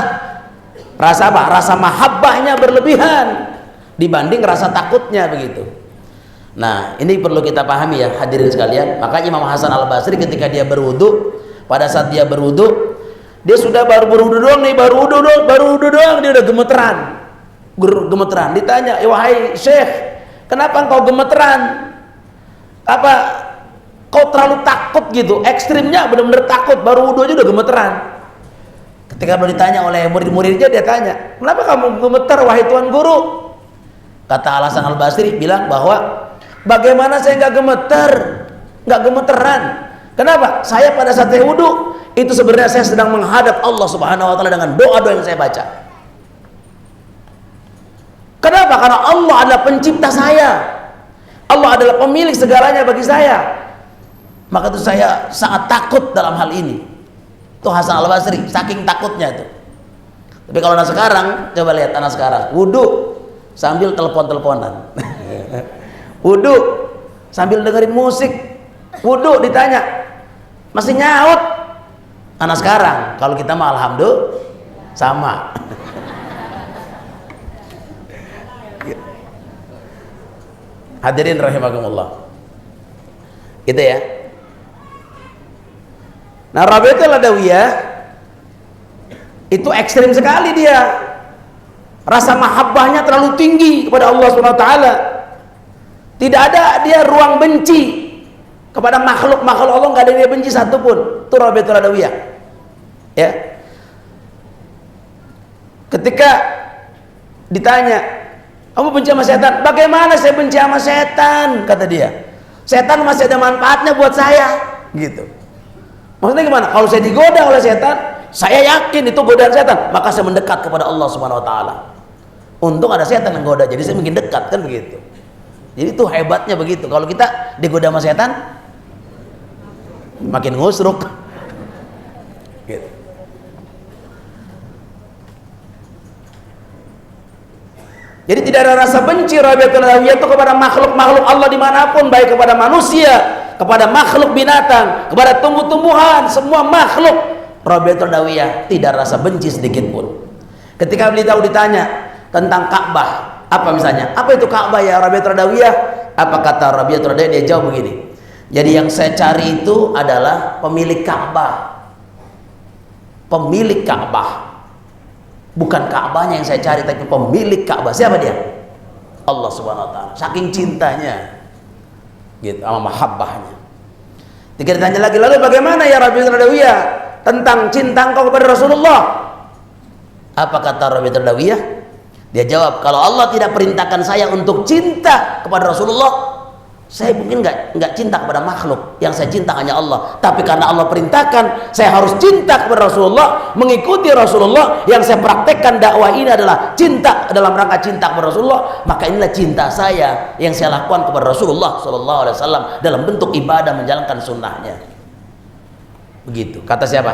apa? Rasa mahabbahnya berlebihan dibanding rasa takutnya begitu. Nah, ini perlu kita pahami ya hadirin sekalian. Makanya Imam Hasan Al-Basri ketika dia berwudu, pada saat dia berwudu, dia sudah baru berwudu doang nih, baru wudu doang dia udah gemeteran. Ditanya, wahai Syekh, kenapa engkau gemeteran? Apa kau terlalu takut gitu? Ekstrimnya benar-benar takut, baru wudu aja udah gemeteran. Ketika baru ditanya oleh murid-muridnya, dia tanya, kenapa kamu gemeter wahai Tuan Guru? Kata Hasan Al-Basri bilang bahwa bagaimana saya nggak gemeteran? Kenapa? Saya pada saat saya wudu itu sebenarnya saya sedang menghadap Allah Subhanahu wa taala dengan doa-doa yang saya baca. Kenapa? Karena Allah adalah pencipta saya. Allah adalah pemilik segalanya bagi saya. Maka itu saya sangat takut dalam hal ini. Itu Hasan Al-Basri, saking takutnya itu. Tapi kalau anak sekarang, coba lihat anak sekarang, wudu sambil telepon-teleponan. Wudu sambil dengerin musik. Wudu ditanya masih nyaut. Anak sekarang, kalau kita mah alhamdulillah sama. Hadirin rahimakumullah. Gitu ya. Nah, Rabi'atul Adawiyah itu ekstrim sekali dia. Rasa mahabbahnya terlalu tinggi kepada Allah Subhanahu wa taala. Tidak ada dia ruang benci kepada makhluk-makhluk Allah, enggak ada dia benci satupun. Itu Rabi'atul Adawiyah. Ya. Ketika ditanya, "Kamu benci sama setan?" "Bagaimana saya benci sama setan?" kata dia. "Setan masih ada manfaatnya buat saya." Gitu. Maksudnya gimana? Kalau saya digoda oleh setan, saya yakin itu godaan setan, maka saya mendekat kepada Allah Subhanahu wa taala. Untung ada setan yang goda, jadi saya makin dekat, kan begitu. Jadi itu hebatnya begitu. Kalau kita digoda sama setan, makin ngusruk. Gitu. Jadi tidak ada rasa benci Rabi'atul Adawiyah itu kepada makhluk-makhluk Allah dimanapun, baik kepada manusia, kepada makhluk binatang, kepada tumbuh-tumbuhan, semua makhluk. Rabi'atul Adawiyah tidak rasa benci sedikit pun. Ketika beliau ditanya tentang Ka'bah, apa misalnya? Apa itu Ka'bah ya Rabi'atul Adawiyah? Apa kata Rabi'atul Adawiyah? Dia jawab begini. Jadi yang saya cari itu adalah pemilik Ka'bah. Pemilik Ka'bah. Bukan Ka'bahnya yang saya cari, tapi pemilik Ka'bah. Siapa dia? Allah Subhanahu wa taala. Saking cintanya gitu, sama mahabbahnya. Jika ditanya lagi, lalu bagaimana ya Rabi'atul Adawiyah tentang cinta engkau kepada Rasulullah? Apa kata Rabi'atul Adawiyah? Dia jawab, kalau Allah tidak perintahkan saya untuk cinta kepada Rasulullah, saya mungkin nggak cinta kepada makhluk. Yang saya cinta hanya Allah. Tapi karena Allah perintahkan, saya harus cinta kepada Rasulullah, mengikuti Rasulullah. Yang saya praktekkan dakwah ini adalah cinta, dalam rangka cinta kepada Rasulullah. Maka inilah cinta saya yang saya lakukan kepada Rasulullah Sallallahu Alaihi Wasallam dalam bentuk ibadah, menjalankan sunnahnya. Begitu. Kata siapa?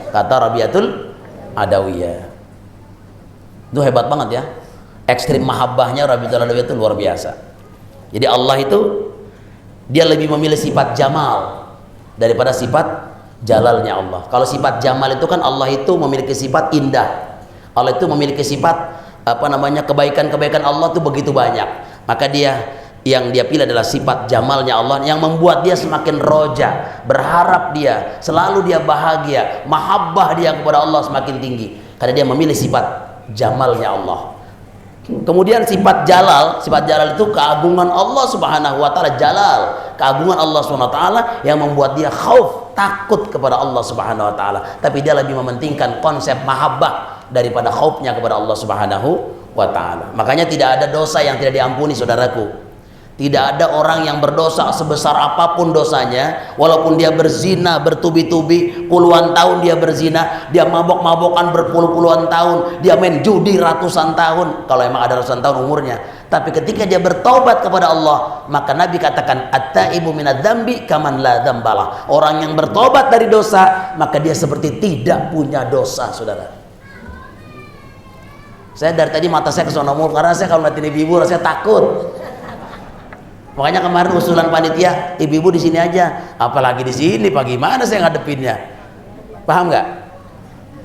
Kata Rabi'atul Adawiyah. Itu hebat banget ya. Ekstrim mahabbahnya Rabi'atul Adawiyah itu luar biasa. Jadi Allah itu dia lebih memilih sifat jamal daripada sifat jalalnya Allah. Kalau sifat jamal itu kan Allah itu memiliki sifat indah. Allah itu memiliki sifat kebaikan-kebaikan Allah itu begitu banyak. Maka yang dia pilih adalah sifat jamalnya Allah yang membuat dia semakin roja, berharap dia, selalu dia bahagia, mahabbah dia kepada Allah semakin tinggi karena dia memilih sifat jamalnya Allah. Kemudian sifat jalal itu keagungan Allah Subhanahu wa taala, jalal, keagungan Allah Subhanahu wa taala yang membuat dia khauf, takut kepada Allah Subhanahu wa taala. Tapi dia lebih mementingkan konsep mahabbah daripada khaufnya kepada Allah Subhanahu wa taala. Makanya tidak ada dosa yang tidak diampuni, saudaraku. Tidak ada orang yang berdosa sebesar apapun dosanya, walaupun dia berzina bertubi-tubi, puluhan tahun dia berzina, dia mabok-mabokan berpuluh-puluhan tahun, dia main judi ratusan tahun, kalau emang ada ratusan tahun umurnya. Tapi ketika dia bertaubat kepada Allah, maka Nabi katakan, at-taibu minadz-dzambi kaman la dzambalah. Orang yang bertobat dari dosa, maka dia seperti tidak punya dosa, saudara. Saya dari tadi mata saya ke sono mulu, karena saya kalau lihatin ibu-ibu rasanya takut. Makanya kemarin usulan panitia, ibu-ibu di sini aja, apalagi di sini, bagaimana saya ngadepinnya? Paham nggak?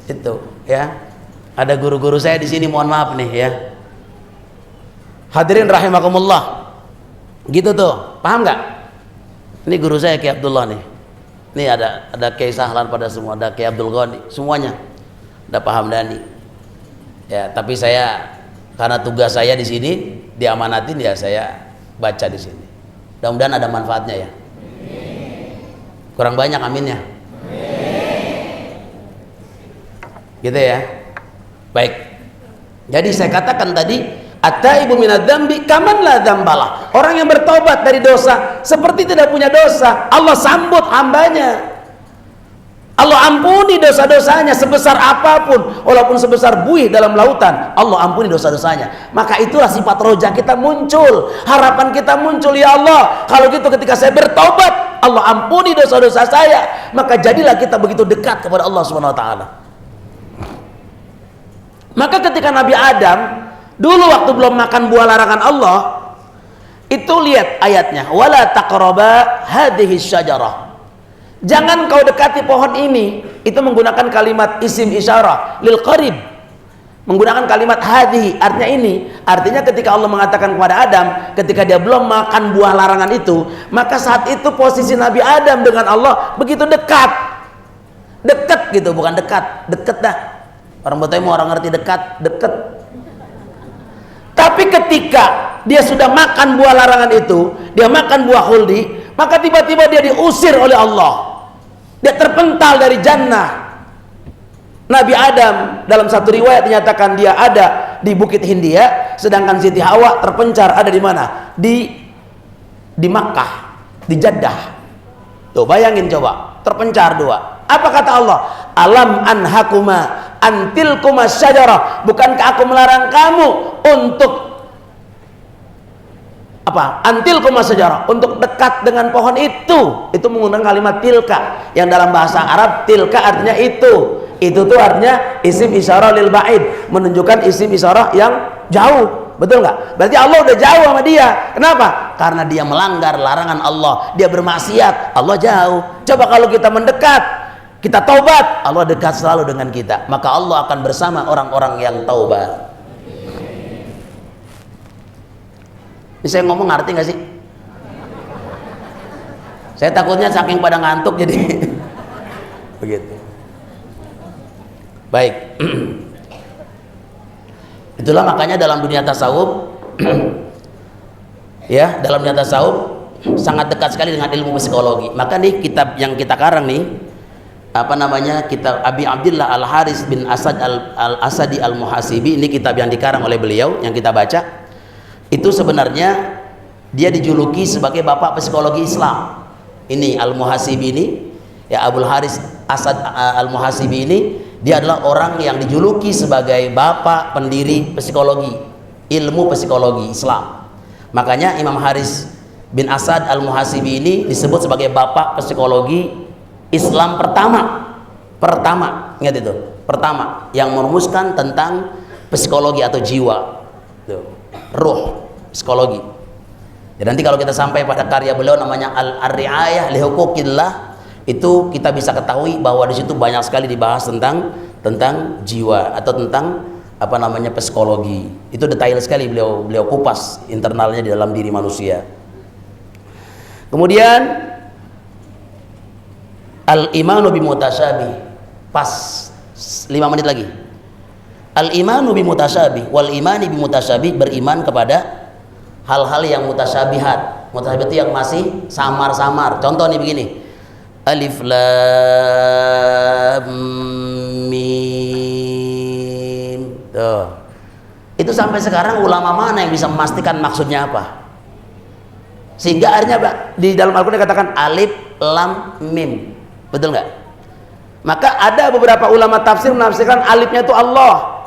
Itu, ya. Ada guru-guru saya di sini, mohon maaf nih, ya. Hadirin rahimakumullah, gitu tuh, paham nggak? Ini guru saya Kiai Abdullah nih. Ini ada Kiai Sahlan pada semua, ada Kiai Abdul Ghani, semuanya, ada Pak Hamdani. Ya, tapi saya karena tugas saya di sini diamanatin, ya saya baca di sini. Mudah-mudahan ada manfaatnya ya. Kurang banyak aminnya. Gitu ya. Baik. Jadi saya katakan tadi, at-taibu minadz-dzambi kaman la dzambalah. Orang yang bertobat dari dosa seperti tidak punya dosa. Allah sambut hambanya. Allah ampuni dosa-dosanya sebesar apapun, walaupun sebesar buih dalam lautan, Allah ampuni dosa-dosanya. Maka itulah sifat roja kita muncul, harapan kita muncul, ya Allah, kalau gitu ketika saya bertobat, Allah ampuni dosa-dosa saya, maka jadilah kita begitu dekat kepada Allah Subhanahu wa taala. Maka ketika Nabi Adam dulu waktu belum makan buah larangan Allah, itu lihat ayatnya, wala taqraba hadhihi syajarah. Jangan kau dekati pohon ini. Itu menggunakan kalimat isim isyarah lil qarib, menggunakan kalimat hadhi, artinya ini. Artinya ketika Allah mengatakan kepada Adam, ketika dia belum makan buah larangan itu, maka saat itu posisi Nabi Adam dengan Allah begitu dekat. Dekat gitu, bukan dekat, deket dah. Orang Betawi mau orang ngerti dekat, deket. Tapi ketika dia sudah makan buah larangan itu, dia makan buah khuldi, maka tiba-tiba dia diusir oleh Allah. Dia terpental dari jannah. Nabi Adam dalam satu riwayat dinyatakan dia ada di Bukit Hindia, sedangkan Siti Hawa terpencar ada di mana? Di Makkah, di Jeddah. Tuh bayangin coba, terpencar dua. Apa kata Allah? Alam anhakuma antilkuma syajarah. Bukankah aku melarang kamu untuk apa? Antilkuma syajarah, untuk dekat dengan pohon itu. Itu menggunakan kalimat tilka, yang dalam bahasa Arab tilka artinya itu. Itu tuh artinya isim isyarah lil ba'id, menunjukkan isim isyarah yang jauh. Betul nggak? Berarti Allah udah jauh sama dia. Kenapa? Karena dia melanggar larangan Allah, dia bermaksiat, Allah jauh. Coba kalau kita mendekat, kita taubat, Allah dekat selalu dengan kita. Maka Allah akan bersama orang-orang yang taubat. Ini saya ngomong ngerti nggak sih? Saya takutnya saking pada ngantuk jadi begitu. Baik. Itulah makanya dalam dunia tasawuf ya, dalam dunia tasawuf sangat dekat sekali dengan ilmu psikologi. Maka nih kitab yang kita karang nih, apa namanya, kitab Abi Abdillah Al-Haris bin Asad Al-Asadi Al-Muhasibi, ini kitab yang dikarang oleh beliau yang kita baca. Itu sebenarnya dia dijuluki sebagai bapak psikologi Islam. Ini Al-Muhasibi ini, ya, Abul Haris Asad Al-Muhasibi ini, dia adalah orang yang dijuluki sebagai bapak pendiri psikologi, ilmu psikologi Islam. Makanya Imam Haris bin Asad Al-Muhasibi ini disebut sebagai bapak psikologi Islam pertama, ingat itu, pertama yang merumuskan tentang psikologi atau jiwa, ruh, psikologi. Dan nanti kalau kita sampai pada karya beliau namanya Al-Ri'ayah li Huquqillah, itu kita bisa ketahui bahwa di situ banyak sekali dibahas tentang jiwa atau tentang apa namanya psikologi. Itu detail sekali beliau kupas internalnya di dalam diri manusia. Kemudian al-imanu bimutasyabi, pas 5 menit lagi. Al-imanu bimutasyabi wal imani bimutasyabi, beriman kepada hal-hal yang mutasyabihat. Mutasyabihat itu yang masih samar-samar. Contoh nih begini, Alif Lam Mim. Tuh. Itu sampai sekarang ulama mana yang bisa memastikan maksudnya apa? Sehingga akhirnya di dalam Al-Quran dikatakan Alif Lam Mim. Betul nggak? Maka ada beberapa ulama tafsir menafsirkan alifnya itu Allah,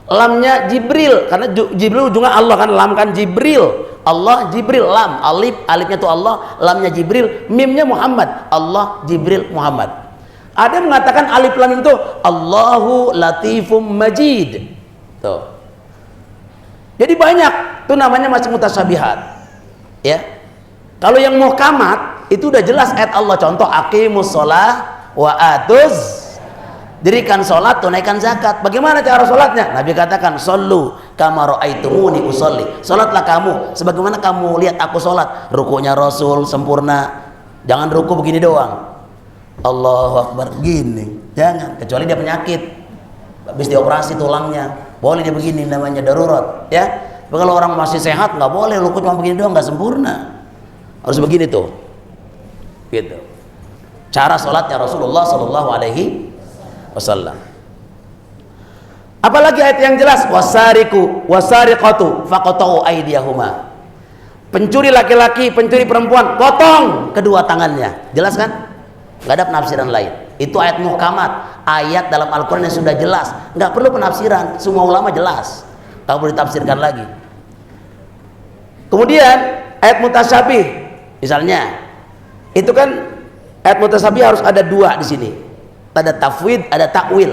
lamnya Jibril, karena Jibril ujungnya Allah kan, lam kan Jibril, Allah Jibril, lam, alifnya itu Allah, lamnya Jibril, mimnya Muhammad, Allah Jibril Muhammad. Ada yang mengatakan alif lam itu Allahu Latifum Majid. Tuh. Jadi banyak, itu namanya masih mutasyabihat. Ya. Kalau yang muhkamat itu udah jelas ayat Allah, contoh aqimus sholah wa atuz, dirikan sholat, tunaikan zakat. Bagaimana cara sholatnya? Nabi katakan shollu kama ra'aitumuni usolli, sholatlah kamu sebagaimana kamu lihat aku sholat. Rukunya Rasul sempurna, jangan ruku begini doang, Allahu Akbar gini, jangan, kecuali dia penyakit habis dioperasi tulangnya, boleh dia begini, namanya darurat ya. Tapi kalau orang masih sehat nggak boleh ruku cuma begini doang, nggak sempurna, harus begini tuh gitu cara sholatnya Rasulullah Shallallahu Alaihi Wasallam. Apalagi ayat yang jelas, wasariku wasariqatu faqata'u aydiyahuma, pencuri laki-laki, pencuri perempuan, potong kedua tangannya. Jelas kan? Nggak ada penafsiran lain. Itu ayat muhkamat, ayat dalam Al-Quran yang sudah jelas, nggak perlu penafsiran, semua ulama jelas, nggak perlu ditafsirkan lagi. Kemudian ayat mutasyabih, misalnya itu kan ayat mutasyabih harus ada dua di sini, ada tafwid, ada takwil.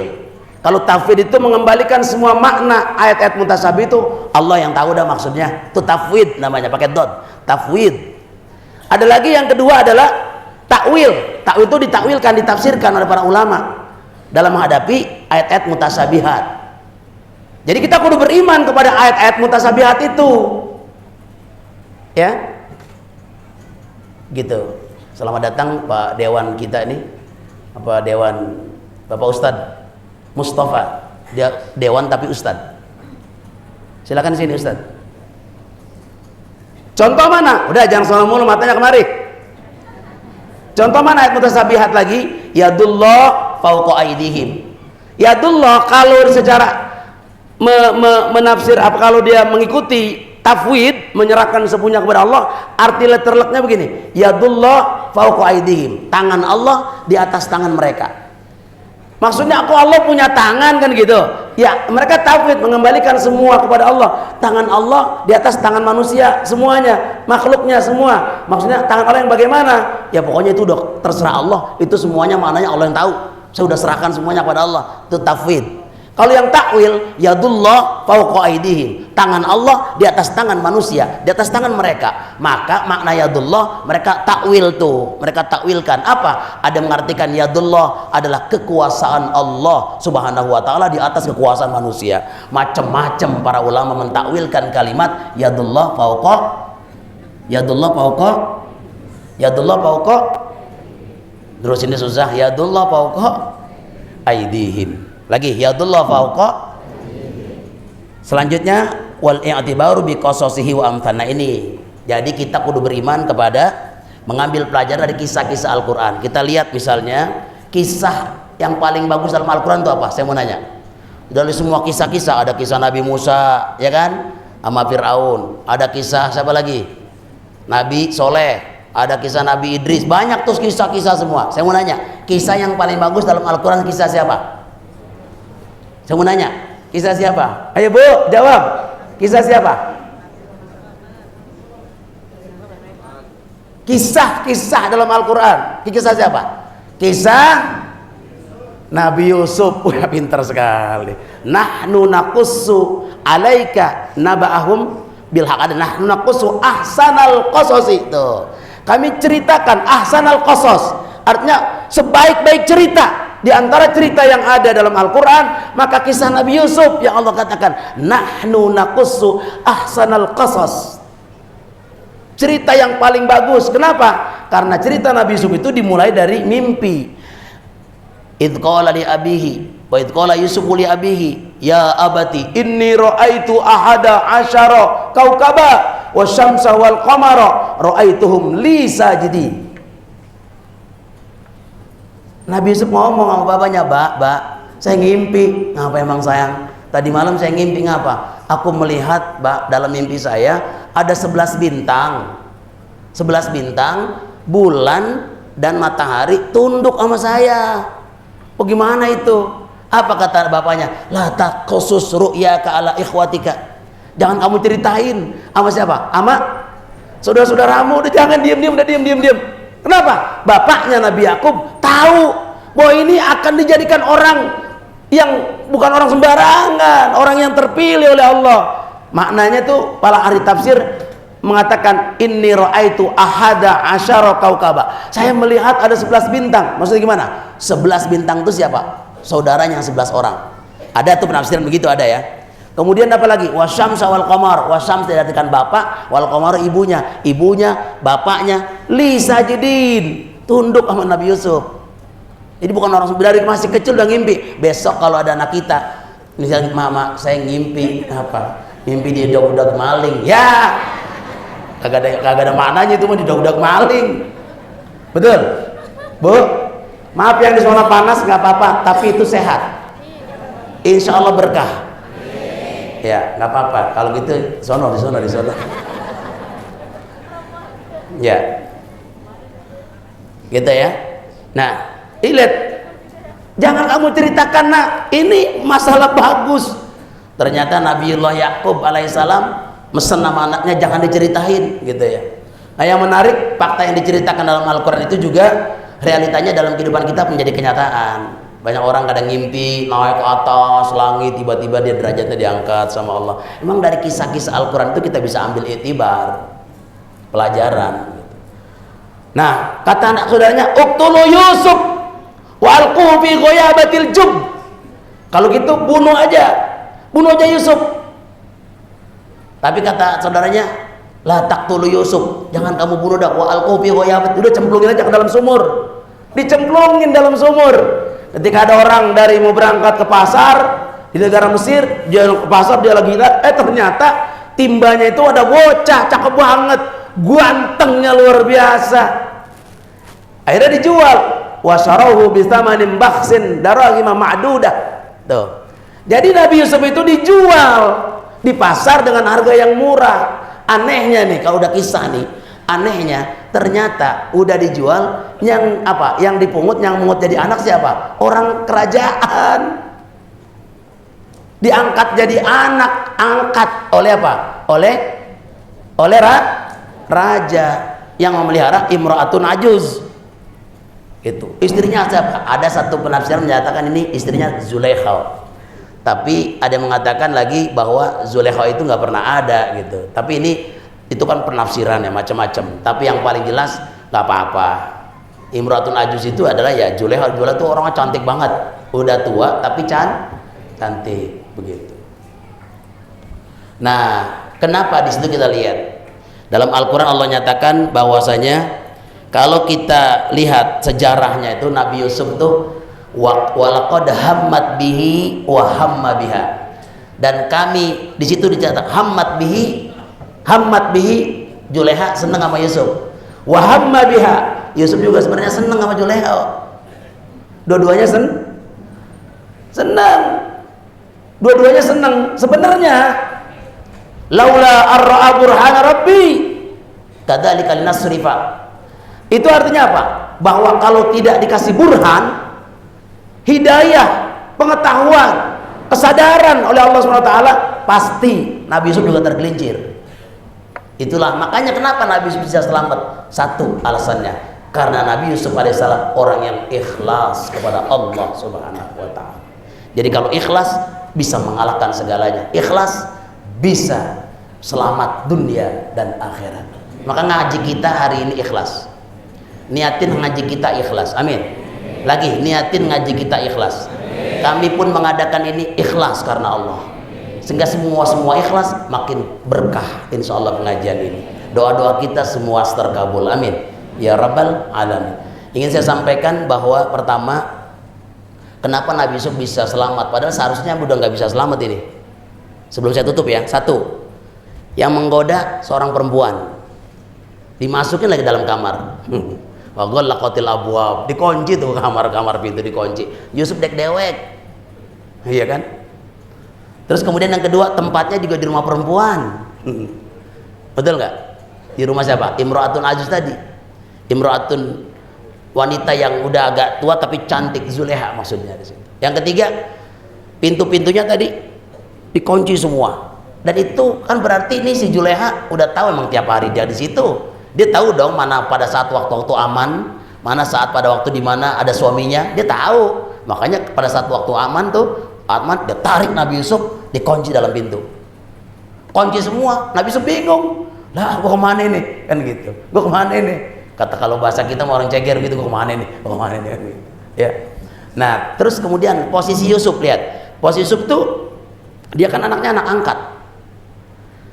Kalau tafwid itu mengembalikan semua makna ayat-ayat mutasyabih, itu Allah yang tahu dah maksudnya, itu tafwid namanya, pakai dot, tafwid. Ada lagi yang kedua adalah takwil. Takwil itu ditakwilkan, ditafsirkan oleh para ulama dalam menghadapi ayat-ayat mutasyabihat. Jadi kita kudu beriman kepada ayat-ayat mutasabihat itu. Ya. Gitu. Selamat datang Pak Dewan kita ini. Apa Dewan Bapak Ustadz Mustafa. Dia Dewan tapi Ustadz. Silakan sini Ustadz. Contoh mana? Udah jangan soal mulu, matanya kemari. Contoh mana ayat mutasabihat lagi? Yadullah fauqa aydihim. Yadullah kalau secara menafsir apa, kalau dia mengikuti tafwid, menyerahkan sepenuhnya kepada Allah, arti letterleknya begini, yadullah fauqa aydihim, tangan Allah di atas tangan mereka. Maksudnya aku Allah punya tangan kan gitu ya. Mereka tafwid mengembalikan semua kepada Allah. Tangan Allah di atas tangan manusia semuanya, makhluknya semua. Maksudnya tangan Allah yang bagaimana? Ya pokoknya itu udah terserah Allah, itu semuanya maknanya Allah yang tahu. Saya sudah serahkan semuanya kepada Allah. Itu tafwid. Kalau yang takwil, yadullah fauqa aydihim, tangan Allah di atas tangan manusia, di atas tangan mereka. Maka makna yadullah mereka takwil tuh, mereka takwilkan apa? Ada mengartikan yadullah adalah kekuasaan Allah Subhanahu wa taala di atas kekuasaan manusia. Macam-macam para ulama mentakwilkan kalimat yadullah fauqa, yadullah fauqa, yadullah fauqa. Terus ini susah, yadullah fauqa aydihim. Lagi yadullah fauqa. Selanjutnya wal i'tibaru bi qasasihi wa amthana. Ini jadi kita kudu beriman kepada mengambil pelajaran dari kisah-kisah Al-Qur'an. Kita lihat misalnya kisah yang paling bagus dalam Al-Qur'an itu apa? Saya mau nanya. Dari semua kisah-kisah, ada kisah Nabi Musa ya kan sama Fir'aun, ada kisah siapa lagi? Nabi Soleh, ada kisah Nabi Idris, banyak tuh kisah-kisah semua. Saya mau nanya, kisah yang paling bagus dalam Al-Qur'an kisah siapa? Saya mau nanya, kisah siapa? Ayo Bu, jawab. Kisah siapa? Kisah-kisah dalam Al-Quran. Kisah siapa? Kisah Nabi Yusuf. Wah, pintar sekali. Nahnu naqussu alaika naba'ahum bil haqq. Nahnu naqussu ahsanal qasasi. Tuh. Kami ceritakan ahsanal qasas. Artinya sebaik-baik cerita. Di antara cerita yang ada dalam Al-Quran, maka kisah Nabi Yusuf yang Allah katakan nahnu naqussu ahsanal qasas, cerita yang paling bagus. Kenapa? Karena cerita Nabi Yusuf itu dimulai dari mimpi. Idh qala li abihi wa idh qala Yusuf li abihi ya abati inni ra'aitu ahada asyara kaukaba wasyamsa wal qamara ra'aituhum li sajidin. Nabi Yusuf ngomong sama bapaknya, Mbak, saya ngimpi. Ngapa emang sayang? Tadi malam saya ngimpi ngapa? Aku melihat, Mbak, dalam mimpi saya ada 11 bintang. 11 bintang, bulan dan matahari tunduk sama saya. Oh gimana itu? Apa kata bapaknya? La taqsus ru'yaka ala ikhwatika. Jangan kamu ceritain sama siapa? Sama saudara-saudaramu. Udah jangan diam-diam, udah diam-diam. Kenapa? Bapaknya Nabi Yakub tahu bahwa ini akan dijadikan orang yang bukan orang sembarangan, orang yang terpilih oleh Allah. Maknanya tuh para ahli tafsir mengatakan inni ra'aitu ahada asyara kaukaba. Saya melihat ada 11 bintang. Maksudnya gimana? 11 bintang itu siapa? Saudaranya 11 orang. Ada tuh penafsiran begitu, ada ya. Kemudian apa lagi? Wasyamsa wal qamar. Wasyams diartikan bapak, wal qamar ibunya. Ibunya, bapaknya li sajidin, tunduk sama Nabi Yusuf. Jadi bukan orang dari masih kecil udah ngimpi. Besok kalau ada anak kita, misalnya mama saya ngimpi apa? Mimpi dia udah maling. Ya. Kagak ada maknanya itu mah didag-dag maling. Betul? Bu, maaf yang di zona panas nggak apa-apa, tapi itu sehat. Insya Allah berkah. Ya, nggak apa-apa. Kalau gitu, di sono. Ya, gitu ya. Nah, lihat, jangan kamu ceritakan, nak. Ini masalah bagus. Ternyata Nabiullah Yakub alaihissalam mesen nama anaknya jangan diceritain, gitu ya. Nah, yang menarik, fakta yang diceritakan dalam Al-Quran itu juga realitanya dalam kehidupan kita menjadi kenyataan. Banyak orang kadang ngimpi naik ke atas langit, tiba-tiba dia derajatnya diangkat sama Allah. Emang dari kisah-kisah Al-Quran itu kita bisa ambil iktibar, pelajaran. Nah, kata anak saudaranya, uqtulu Yusuf wa alquhu fi ghayabatil jub. Kalau gitu bunuh aja bunuh aja Yusuf. Tapi kata saudaranya, la taqtulu Yusuf, jangan kamu bunuh dah, wa alqu fi ghayabati, udah cemplungin aja ke dalam sumur. Dicemplungin dalam sumur. Ketika ada orang dari mau berangkat ke pasar di negara Mesir, dia ke pasar, dia lagi lihat, ternyata timbanya itu ada bocah cakep banget, gantengnya luar biasa. Akhirnya dijual, wasyarahu bisamanin bakhsin darahima ma'dudah. Tuh. Jadi Nabi Yusuf itu dijual di pasar dengan harga yang murah. Anehnya nih, kalau udah kisah nih, anehnya ternyata udah dijual, yang apa? Yang dipungut, yang mungut jadi anak siapa? Orang kerajaan. Diangkat jadi anak, angkat oleh apa? Oleh raja yang memelihara imra'atun ajuz. Itu istrinya siapa? Ada satu penafsiran menyatakan ini istrinya Zulaikha, tapi ada yang mengatakan lagi bahwa Zulaikha itu nggak pernah ada gitu. Tapi itu kan penafsiran ya, macam-macam. Tapi yang paling jelas nggak apa-apa. Imratun Ajuz itu adalah ya Zulaikha. Zulaikha itu orangnya cantik banget, udah tua tapi cantik begitu. Nah, kenapa di situ kita lihat dalam Al-Quran Allah nyatakan bahwasanya kalau kita lihat sejarahnya itu Nabi Yusuf tuh walaqad hammat bihi wa hamma biha, dan kami di situ dicatat hammat bihi Zulaikha senang sama Yusuf, wa hamma biha, Yusuf juga sebenarnya senang sama Zulaikha. Dua-duanya senang, dua-duanya senang sebenarnya. Laula ar-ra'a burhana rabbi kadzalika linasrifa. Itu artinya apa? Bahwa kalau tidak dikasih burhan, hidayah, pengetahuan, kesadaran oleh Allah SWT, pasti Nabi Yusuf juga tergelincir. Itulah makanya kenapa Nabi Yusuf bisa selamat. Satu alasannya, karena Nabi Yusuf alaihissalam orang yang ikhlas kepada Allah Subhanahu wa ta'ala. Jadi kalau ikhlas bisa mengalahkan segalanya. Ikhlas bisa selamat dunia dan akhirat. Maka ngaji kita hari ini ikhlas. Niatin ngaji kita ikhlas, amin. Lagi niatin ngaji kita ikhlas. Kami pun mengadakan ini ikhlas karena Allah, sehingga semua ikhlas, makin berkah insya Allah pengajian ini. Doa-doa kita semua terkabul, amin ya rabbal alamin. Ingin saya sampaikan bahwa pertama, kenapa Nabi Yusuf bisa selamat, padahal seharusnya udah nggak bisa selamat ini. Sebelum saya tutup ya, satu, yang menggoda seorang perempuan, dimasukin lagi dalam kamar. Wagallaqatil abwab, dikunci tuh kamar pintu dikunci. Yusuf dewek, iya kan? Terus kemudian yang kedua, tempatnya juga di rumah perempuan. Betul nggak? Di rumah siapa? Imra'atun Ajuz tadi. Imra'atun, wanita yang udah agak tua tapi cantik, Zulaikha maksudnya di situ. Yang ketiga, pintu-pintunya tadi dikunci semua. Dan itu kan berarti ini si Zulaikha udah tahu emang tiap hari dia di situ. Dia tahu dong mana pada saat waktu aman, mana saat pada waktu dimana ada suaminya, dia tahu. Makanya pada saat waktu aman dia tarik Nabi Yusuf, dikunci dalam pintu, kunci semua. Nabi Yusuf bingung, lah gua kemana ini, kan gitu, gua kemana ini, kata kalau bahasa kita mau orang ceger gitu, gua kemana ini kan gitu. Ya. Nah terus kemudian posisi Yusuf, lihat posisi Yusuf tuh, dia kan anaknya anak angkat,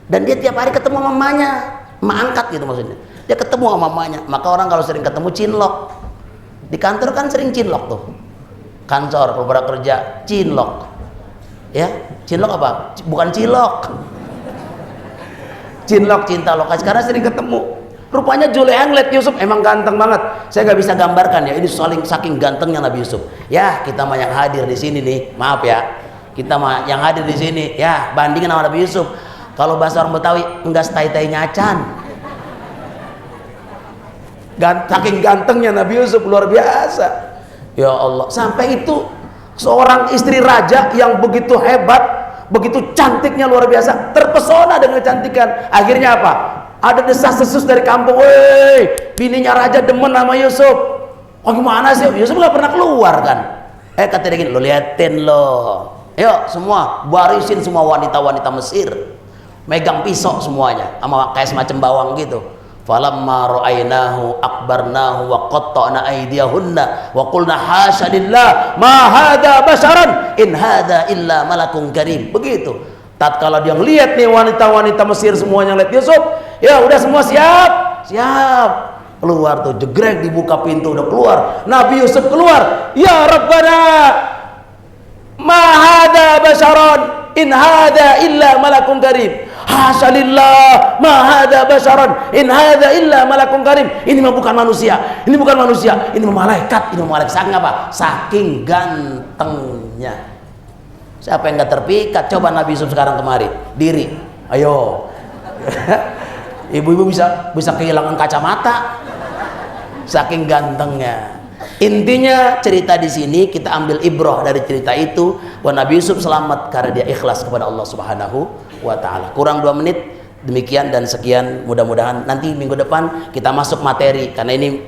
dan dia tiap hari ketemu mamanya, emak angkat gitu maksudnya. Dia ketemu sama mamanya. Maka orang kalau sering ketemu cinlok, di kantor kan sering cinlok tuh, kantor beberapa kerja cinlok ya. Cinlok apa? Bukan cilok, cinlok cinta lokasi, karena sering ketemu. Rupanya Zulaikha ngeliat Yusuf emang ganteng banget. Saya nggak bisa gambarkan ya, ini saking gantengnya Nabi Yusuf. Ya kita mah yang hadir di sini nih, maaf ya, kita mah yang hadir di sini ya bandingin sama Nabi Yusuf. Kalau bahasa orang Betawi, enggak setai-tainya acan. Saking gantengnya Nabi Yusuf, luar biasa. Ya Allah, sampai itu seorang istri raja yang begitu hebat, begitu cantiknya luar biasa, terpesona dengan kecantikan. Akhirnya apa? Ada desas-desus dari kampung, woi, bininya raja demen sama Yusuf. Oh gimana sih? Yusuf nggak pernah keluar kan? Kata dia gini, lo liatin lo, yuk semua barisin semua wanita-wanita Mesir, megang pisau semuanya, sama kayak semacam bawang gitu, Falamma ra'ainahu akbarnahu wa qatta'na aydiyahunna wa qulna hasya lillah ma hadza basharan in hadza illa malakun karim. Begitu. Tatkala dia ngelihat nih wanita-wanita Mesir semuanya lihat Yusuf, ya udah semua siap. Keluar tuh, jegrek, dibuka pintu, udah keluar. Nabi Yusuf keluar. Ya Rabbana ma hadza basharan in hadza illa malakun karim. Hasya lillah ma hadza basharan in hadza illa malakun karim. Ini mah bukan manusia, ini bukan manusia, ini mah malaikat, ini mah malaikat. Saking apa? Saking gantengnya. Siapa yang gak terpikat? Coba Nabi Yusuf sekarang kemari, diri, ayo. Ibu-ibu bisa kehilangan kacamata, saking gantengnya. Intinya cerita di sini kita ambil ibrah dari cerita itu bahwa Nabi Yusuf selamat karena dia ikhlas kepada Allah Subhanahu wa Ta'ala. Kurang 2 menit, demikian dan sekian. Mudah-mudahan nanti minggu depan kita masuk materi karena ini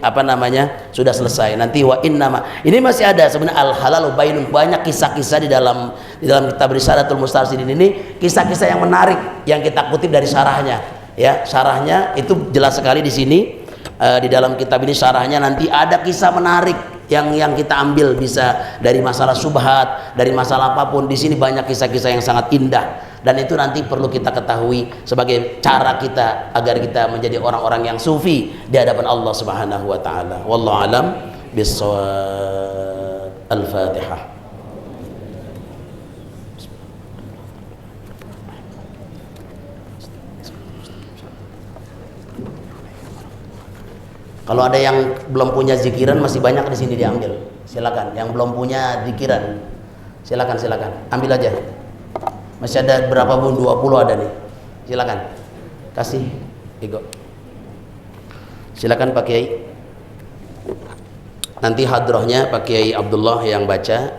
sudah selesai. Nanti wa innama ini masih ada sebenarnya al halalu bainun, banyak kisah-kisah di dalam kitab Risalatul Mustarsyidin ini, kisah-kisah yang menarik yang kita kutip dari syarahnya. Ya, syarahnya itu jelas sekali di sini. Di dalam kitab ini syarahnya nanti ada kisah menarik yang kita ambil, bisa dari masalah subhat, dari masalah apapun. Di sini banyak kisah-kisah yang sangat indah dan itu nanti perlu kita ketahui sebagai cara kita agar kita menjadi orang-orang yang sufi di hadapan Allah Subhanahu wa Ta'ala. Wallahu alam bissawab. Al-Fatihah. Kalau ada yang belum punya zikiran, masih banyak di sini diambil. Silakan. Yang belum punya zikiran, silakan ambil aja. Masih ada berapa pun, 20 ada nih. Silakan. Kasih Igo. Silakan Pak Kiai. Nanti hadrohnya Pak Kiai Abdullah yang baca.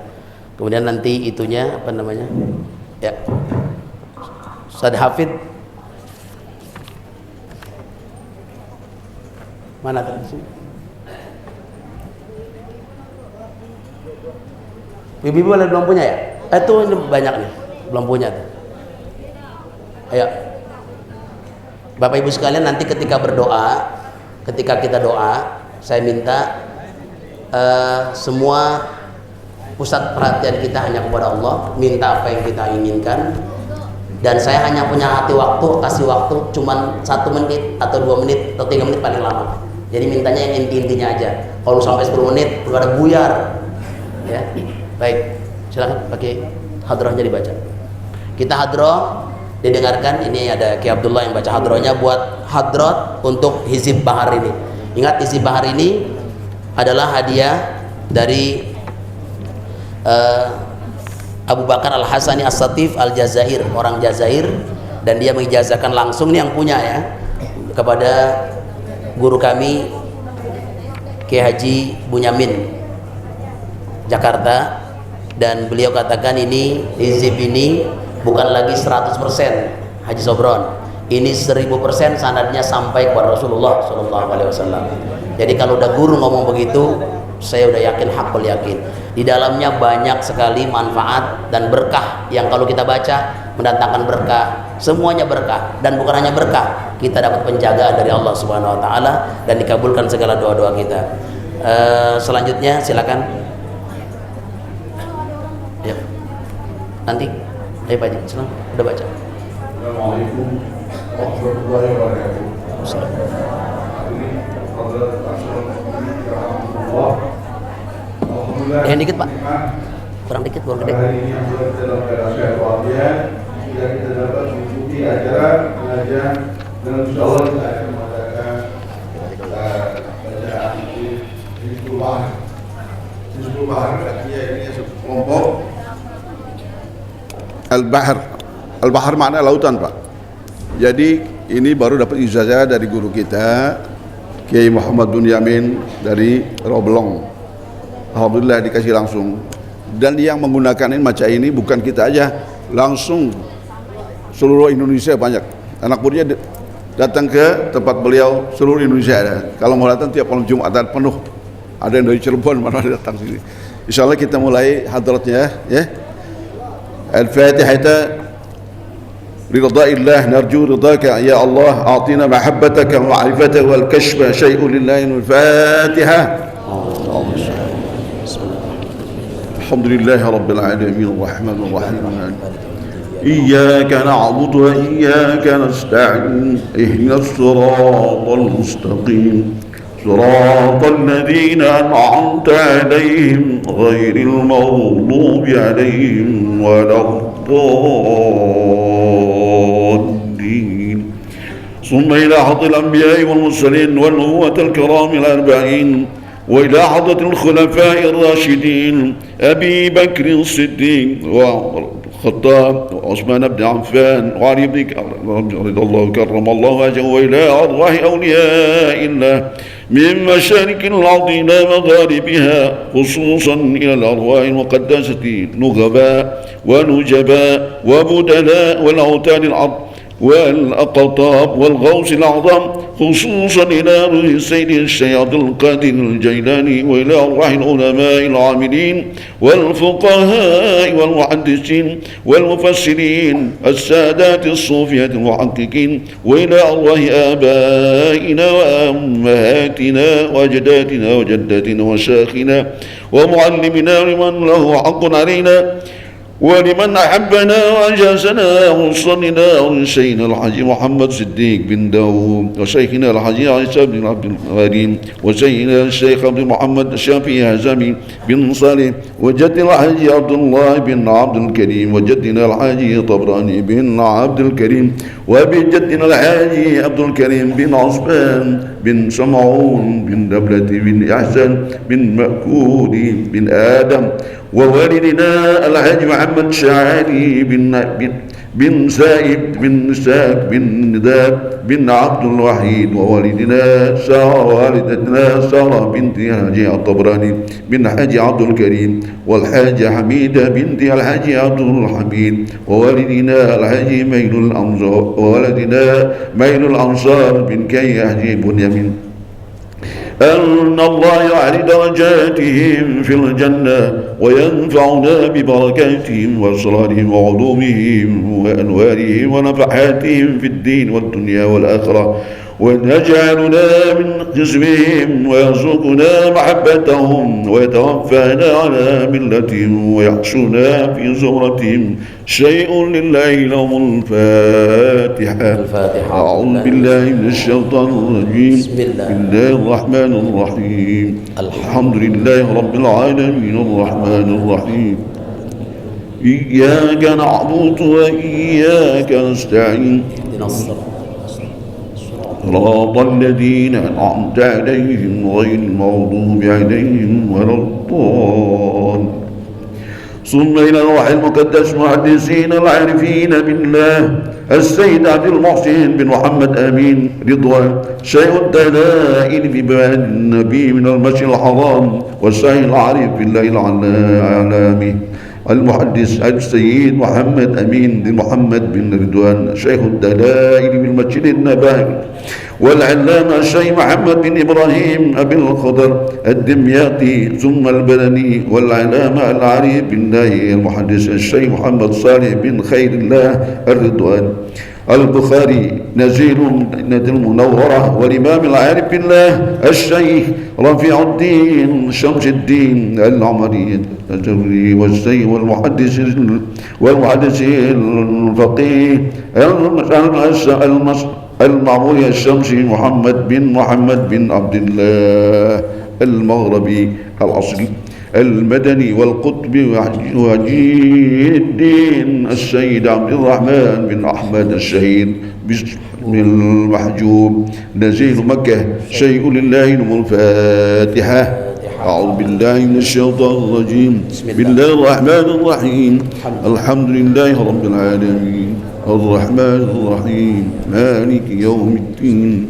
Kemudian nanti itunya Ya. Ustaz Hafid. Mana tadi? Bibi boleh belum punya ya? Itu banyak nih, belum punya tuh. Ayo, Bapak Ibu sekalian, nanti ketika kita doa, saya minta semua pusat perhatian kita hanya kepada Allah, minta apa yang kita inginkan. Dan saya hanya punya kasih waktu cuman 1 menit atau 2 menit atau 3 menit paling lama. Jadi mintanya yang inti-intinya aja. Kalau sampai 10 menit udah ada buyar. Ya. Baik. Silakan pakai hadrohnya dibaca. Kita hadroh didengarkan. Ini ada Ki Abdullah yang baca hadrohnya buat hadrot untuk Hizib Bahar ini. Ingat, Hizib Bahar ini adalah hadiah dari Abu Bakar Al-Hasani As-Satif Al-Jazair, orang Jazair, dan dia mengijazahkan langsung nih yang punya ya kepada guru kami Kiai Haji Bunyamin Jakarta, dan beliau katakan ini hizib ini bukan lagi 100% Haji Sobron, ini 1000% sanadnya sampai kepada Rasulullah SAW. Jadi kalau udah guru ngomong begitu, saya udah yakin, hakul yakin di dalamnya banyak sekali manfaat dan berkah yang kalau kita baca mendatangkan berkah, semuanya berkah, dan bukan hanya berkah, kita dapat penjagaan dari Allah Subhanahu wa Ta'ala dan dikabulkan segala doa-doa kita. Selanjutnya silakan ya, nanti ayo Pak Haji, silakan, udah baca. Assalamualaikum warahmatullahi wabarakatuh. Yang dikit Pak, kurang dikit, kurang gede. Hari ini dalam keadaan sehat walafiat, kita dapat mengikuti ajaran pengajian dan insyaallah kita akan mengadakan bacaan Hizbul Bahar. Hizbul Bahar artinya ini kelompok Al-Bahar makna lautan Pak. Jadi ini baru dapat ijazah dari guru kita Kiai Muhammad Bunyamin dari Roblong. Alhamdulillah dikasih langsung. Dan yang menggunakan ini macam ini bukan kita aja, langsung seluruh Indonesia banyak. Anak buahnya datang ke tempat beliau, seluruh Indonesia ada. Kalau mau datang tiap malam Jumatan penuh. Ada yang dari Cirebon mana datang sini. Insyaallah kita mulai hadratnya ya. Al-Fatihah. رضا الله نرجو رضاك يا الله أعطنا محبتك ومعرفتك والكشف شيء لله. الفاتحة. الحمد لله رب العالمين الرحمن الرحيم إياك نعبد وإياك نستعين اهدنا الصراط المستقيم صراط الذين أنعمت عليهم غير المغضوب عليهم ولا الضالين. ثم إلى حضرة الأنبياء والمرسلين والنبوة الكرام الأربعين وإلى حضرة الخلفاء الراشدين أبي بكر الصديق وعمر الخطاب وعثمان بن عفان وعلي بن رضي الله كرم الله وجهه وإلى أرواح أولياء الله من مشارق الأرض إلى مغاربها خصوصا إلى الأرواح المقدسة نغباء ونجباء وبدلاء والأوتاد الأرض والأقطاب والغوث الأعظم خصوصا إلى روح السيد الشيخ عبد القادر الجيلاني وإلى أرواح العلماء العاملين والفقهاء والمحدثين والمفسرين السادات الصوفية المحققين وإلى أرواح آبائنا وأمهاتنا وأجدادنا وجداتنا وشيخنا ومعلمنا لمن له حق علينا ولمن أحبنا وأجازنا وصلنا ونسينا الحاج محمد صديق بن داود وشيخنا الحاج عيسى بن عبد الكريم وشيخنا الشيخ عبد محمد الشافعي هزمي بن صالح وجد الحاج عبد الله بن عبد الكريم وجدنا الحاج طبراني بن عبد الكريم وبجدنا الحاج عبد الكريم بن عثمان بن سمعون بن دبلة بن إحسان بن مأكود بن آدم ووالدنا الحاج محمد شاعري بن سائب بن ساك بن نداب بن عبد الوحيد ووالدنا سارة والدتنا سارة بنت الحاج الطبراني بن حاج عبد الكريم والحاج حميدة بنت الحاج عبد الحميد ووالدنا الحاج ميل الأنصار وولدنا ميل الأنصار بن كي حاج بنيامين أن الله يعلي درجاتهم في الجنة وينفعنا ببركاتهم وأسرارهم وعلومهم وأنوارهم ونفحاتهم في الدين والدنيا والآخرة ويجعلنا من حزبهم ويرزقنا محبتهم ويتوفانا على ملتهم ويحشرنا في زمرتهم شيء لله لهم. الفاتحة. أعوذ بالله من الشيطان الرجيم. بسم الله الرحمن الرحيم. الحمد لله رب العالمين الرحمن الرحيم إياك نعبد وإياك نستعين صراط الذين أنعمت عليهم غير المغضوب عليهم ولا الضالين. ثم إلى روح المقدس محدثين العارفين بالله السيد عبد المحسن بن محمد أمين رضوان شيخ الدلائل في بلاد النبي من المسجد الحرام والشيخ العارف بالله العلامي المحدث السيد محمد أمين بن محمد بن رضوان شيخ الدلائل بالمسجد النبوي والعلامة الشيخ محمد بن إبراهيم أبي الخضر الدمياطي ثم البدني والعلامة العارف بالله المحدث الشيخ محمد صالح بن خير الله الرضوان البخاري نزيل المدينة المنورة والإمام العارف بالله الشيخ رفيع الدين شمس الدين العمري الجوري والسيد والمحدث الفقيه المعموري الشمسي محمد بن عبد الله المغربي الأصلي المدني والقطب وجيه الدين السيد عبد الرحمن بن أحمد الشهيد باسم المحجوب نزيل مكة شيء لله نم. الفاتحة. أعوذ بالله من الشيطان الرجيم. بسم الله الرحمن الرحيم الحمد لله رب العالمين الرحمن الرحيم مالك يوم الدين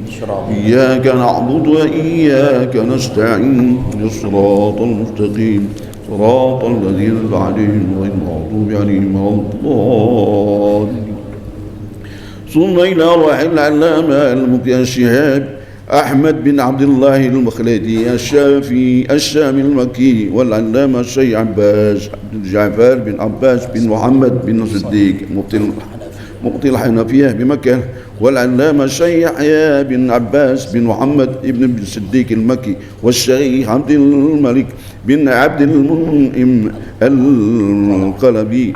إياك نعبد وإياك نستعين الصراط المستقيم صراط الذين أنعمت عليهم غير المغضوب عليهم ولا الضالين. ثم إلى روح العلامة المفتي الشهاب أحمد بن عبد الله المخلدي الشامي المكي والعلامة الشيخ عباس بن جعفر بن عباس بن محمد بن صديق مقتي الحنفية بمكة، والعلامة الشيخ يحيى بن عباس بن محمد بن الصديق المكي، والشيخ عبد الملك بن عبد المنعم القلبي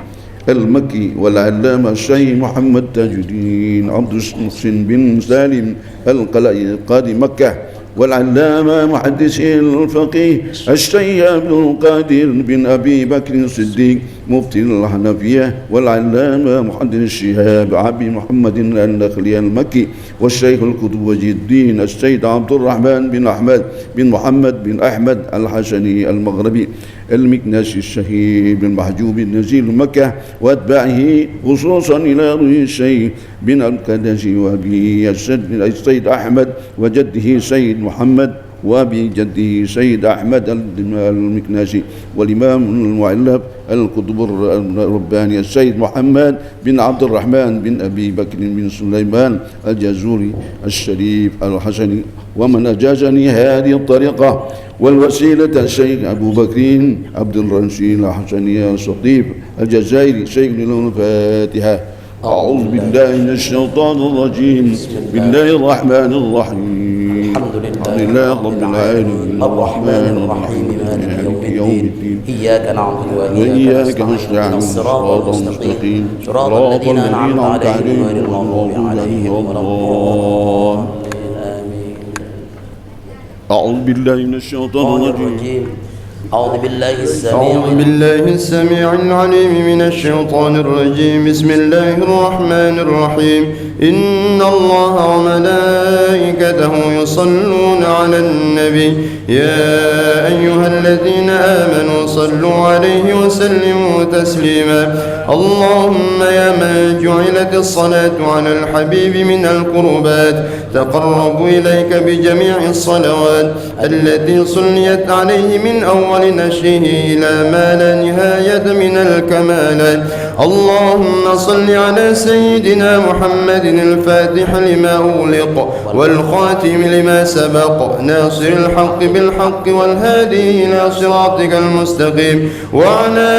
المكي، والعلامة الشيخ محمد تاج الدين عبد المحسن بن سالم القلعي قاضي مكة، والعلامة محدث الفقيه الشيخ عبد القادر بن أبي بكر الصديق مفتي الحنفية، والعلامة محدث الشهاب عبد محمد النخلي المكي، والشيخ القطب وجه الدين السيد عبد الرحمن بن أحمد بن محمد بن أحمد الحسني المغربي المكناسي الشهيد بن محجوب نزيل مكة، وأتباعه خصوصا إلى روي الشيخ بن القدسي وأبيه السيد أحمد وجده سيد محمد وأبي جده سيد أحمد المكناسي، والإمام المعلب القطب الرباني السيد محمد بن عبد الرحمن بن أبي بكر بن سليمان الجازوري الشريف الحسني، ومن أجازني هذه الطريقة والوسيلة الشيخ أبو بكر عبد الرشيد الحسني الصديق الجزائري شيخ الفاتحة. أعوذ بالله من الشيطان الرجيم، بسم الله الرحمن الرحيم، الحمد لله رب العالمين الرحمن الرحيم مالك يوم الدين إياك نعبد وإياك نستعين الصراط المستقيم صراط الذين أنعمت عليهم غير المغضوب عليهم ولا الضالين آمين. أعوذ بالله من الشيطان الرجيم. أعوذ بالله السميع العليم من الشيطان الرجيم. بسم الله الرحمن الرحيم. إن الله وملائكته يصلون على النبي يا أيها الذين آمنوا صلوا عليه وسلموا تسليما. اللهم يا من جعلت الصلاة على الحبيب من القربات تقرب إليك بجميع الصلوات التي صليت عليه من أول نشره إلى ما لا نهاية من الكمالات. اللهم صل على سيدنا محمد الفاتح لما أغلق والخاتم لما سبق ناصر الحق بالحق والهادي إلى صراطك المستقيم وعلى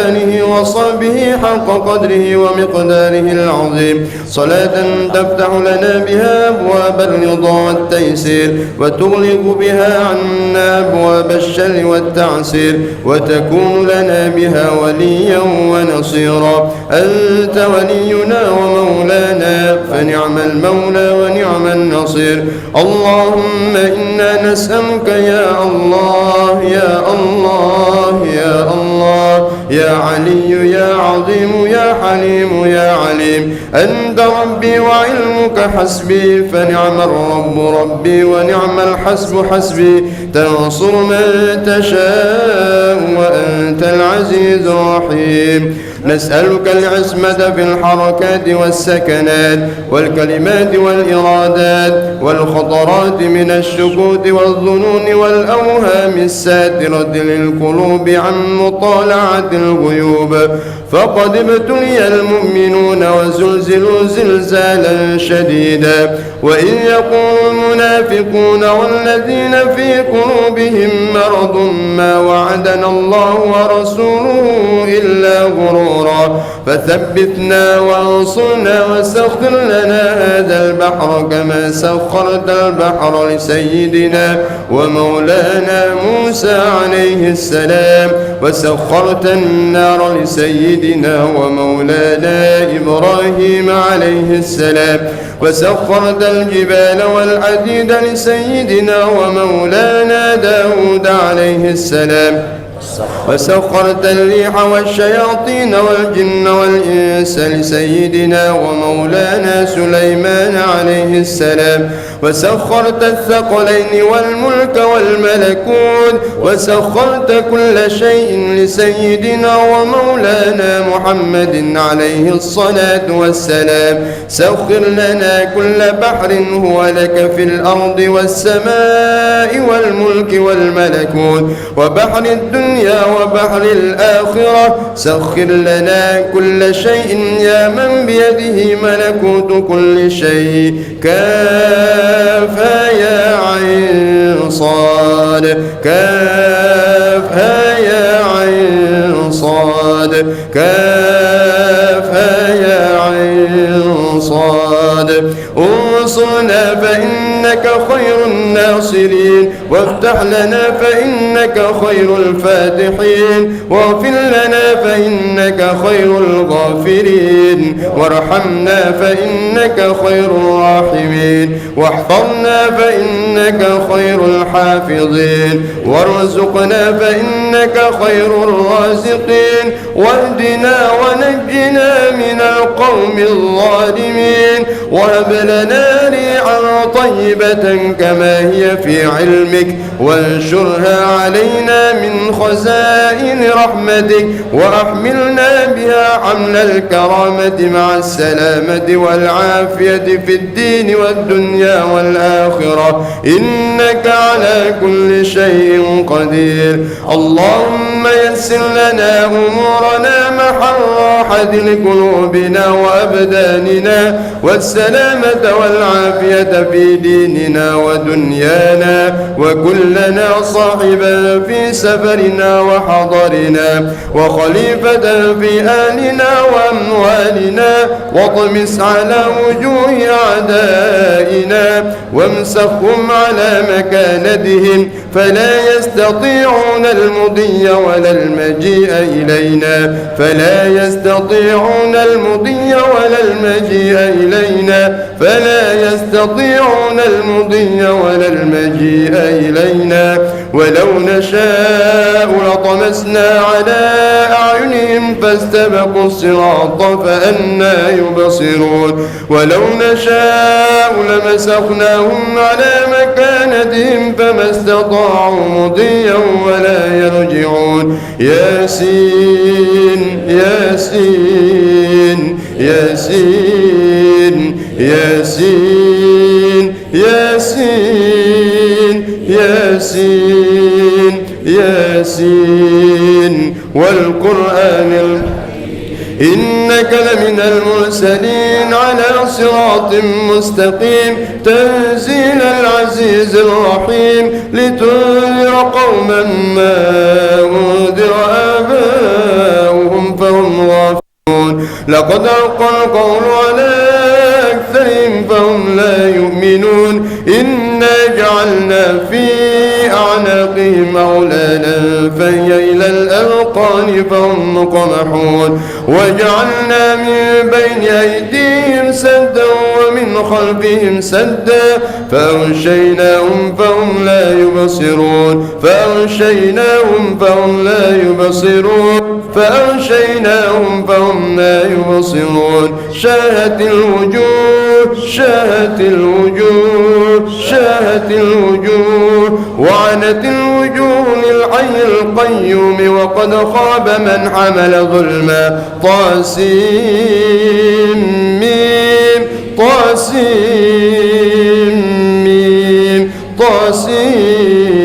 آله وصحبه حق قدره ومقداره العظيم. صلاة تفتح لنا بها أبواب الرضا والتيسير وتغلق بها عنا أبواب الشر والتعسير وتكون لنا بها وليا ونصيرا. أنت ولينا ومولانا فنعم المولى ونعم النصير. اللهم إنا نسألك يا الله يا الله يا الله يا علي يا عظيم يا حليم يا عليم. أنت ربي وعلمك حسبي فنعم الرب ربي ونعم الحسب حسبي. تنصر من تشاء وأنت العزيز الرحيم. نسألك العصمة في الحركات والسكنات والكلمات والإرادات والخطرات من الشكوك والظنون والأوهام الساترة للقلوب عن مطالعة الغيوب. فقد ابتلي المؤمنون وزلزلوا زلزالا شديدا. وإذ يقول المنافقون والذين في قلوبهم مرض ما وعدنا الله ورسوله إلا غرورا. فثبتنا وانصرنا وسخر لنا هذا البحر كما سخرت البحر لسيدنا ومولانا موسى عليه السلام وسخرت النار لسيدنا ومولانا إبراهيم عليه السلام وسخرت الجبال والحديد لسيدنا ومولانا داود عليه السلام وسخرت الريح والشياطين والجن والإنس لسيدنا ومولانا سليمان عليه السلام وسخرت الثقلين والملك والملكوت وسخرت كل شيء لسيدنا ومولانا محمد عليه الصلاة والسلام. سخر لنا كل بحر هو لك في الأرض والسماء والملك والملكوت وبحر الدنيا وبحر الآخرة. سخر لنا كل شيء يا من بيده ملكوت كل شيء. كافها يا عين صاد كافها يا عين صاد كافها يا عين وانصرنا فإنك خير الناصرين، وافتح لنا فإنك خير الفاتحين، واغفر لنا فإنك خير الغافرين، وارحمنا فإنك خير الراحمين، واحفظنا فإنك خير الحافظين، وارزقنا فإنك خير الرازقين، واهدنا ونجنا من القوم الظالمين، وهب لنا ريحا طيبة كما هي في علمك، وانشرها علينا من خزائن رحمتك، وأحملنا بها حمل الكرامة مع السلامة والعافية في الدين والدنيا والآخرة، إنك على كل شيء قدير. اللهم يسر لنا أمورنا محل راحة لقلوبنا وأبداننا، والسلامة والعافية في ديننا ودنيانا، وكلنا صاحبا في سفرنا وحضرنا، وخليفة في آلنا وأموالنا، واطمس على وجوه أعدائنا، وامسخهم على مكانتهم فلا يستطيعون المضي ولا المجيء إلينا، فلا يستطيعون المضي ولا المجيء إلينا، فلا يستطيعون المضي ولا المجيء إلينا. ولو نشاء لطمسنا على أعينهم فاستبقوا الصراط فأنى يبصرون، ولو نشاء لمسخناهم على مكانتهم فما استطاعوا مضيا ولا يرجعون. ياسين ياسين ياسين ياسين ياسين ياسين ياسين والقرآن إنك لمن المرسلين على صراط مستقيم، تنزيل العزيز الرحيم، لتنذر قوما ما أنذر آباؤهم فهم غافلون. لقد ألقى القول على أكثرهم فهم لا يؤمنون. إنا جعلنا في أعناقهم أغلالا فهي إلى الأذقان فهم مقمحون، وجعلنا من بين أيديهم سدا ومن خلفهم سدا فأغشيناهم فهم لا يبصرون، فأغشيناهم فهم لا يبصرون، فأغشيناهم فهم لا يبصرون. شاهت الوجوه شاهت الوجوه شاهت الوجوه وعنت الوجوه للحي القيوم وقد خاب من حمل ظلما. طاسيم ميم طاسيم ميم طاسيم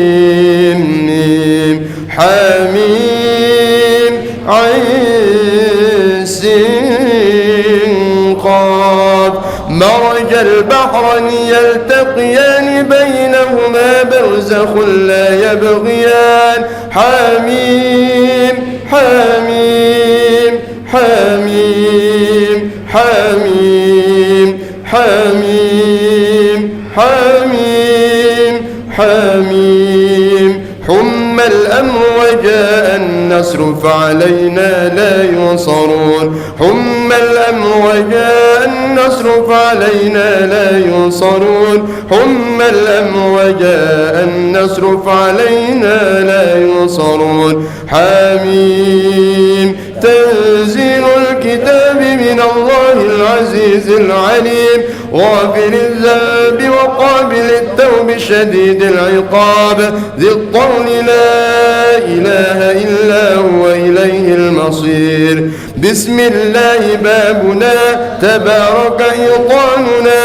ميم حميم عين سين قاف. مرج البحرين يلتقيان بينهما برزخ لا يبغيان. حميم حميم حميم حميم حميم حميم حميم. حم الأمر وجاء النصر فعلينا لا ينصرون. حم الأمر وجاء النصر فعلينا لا ينصرون. حم الأمر وجاء النصر فعلينا لا ينصرون. حميم تنزيل الكتاب من الله العزيز العليم غافر الذنب وقابل التوب شديد العقاب ذي الطول لا إله إلا هو إليه المصير. بسم الله بابنا تبارك إيطاننا.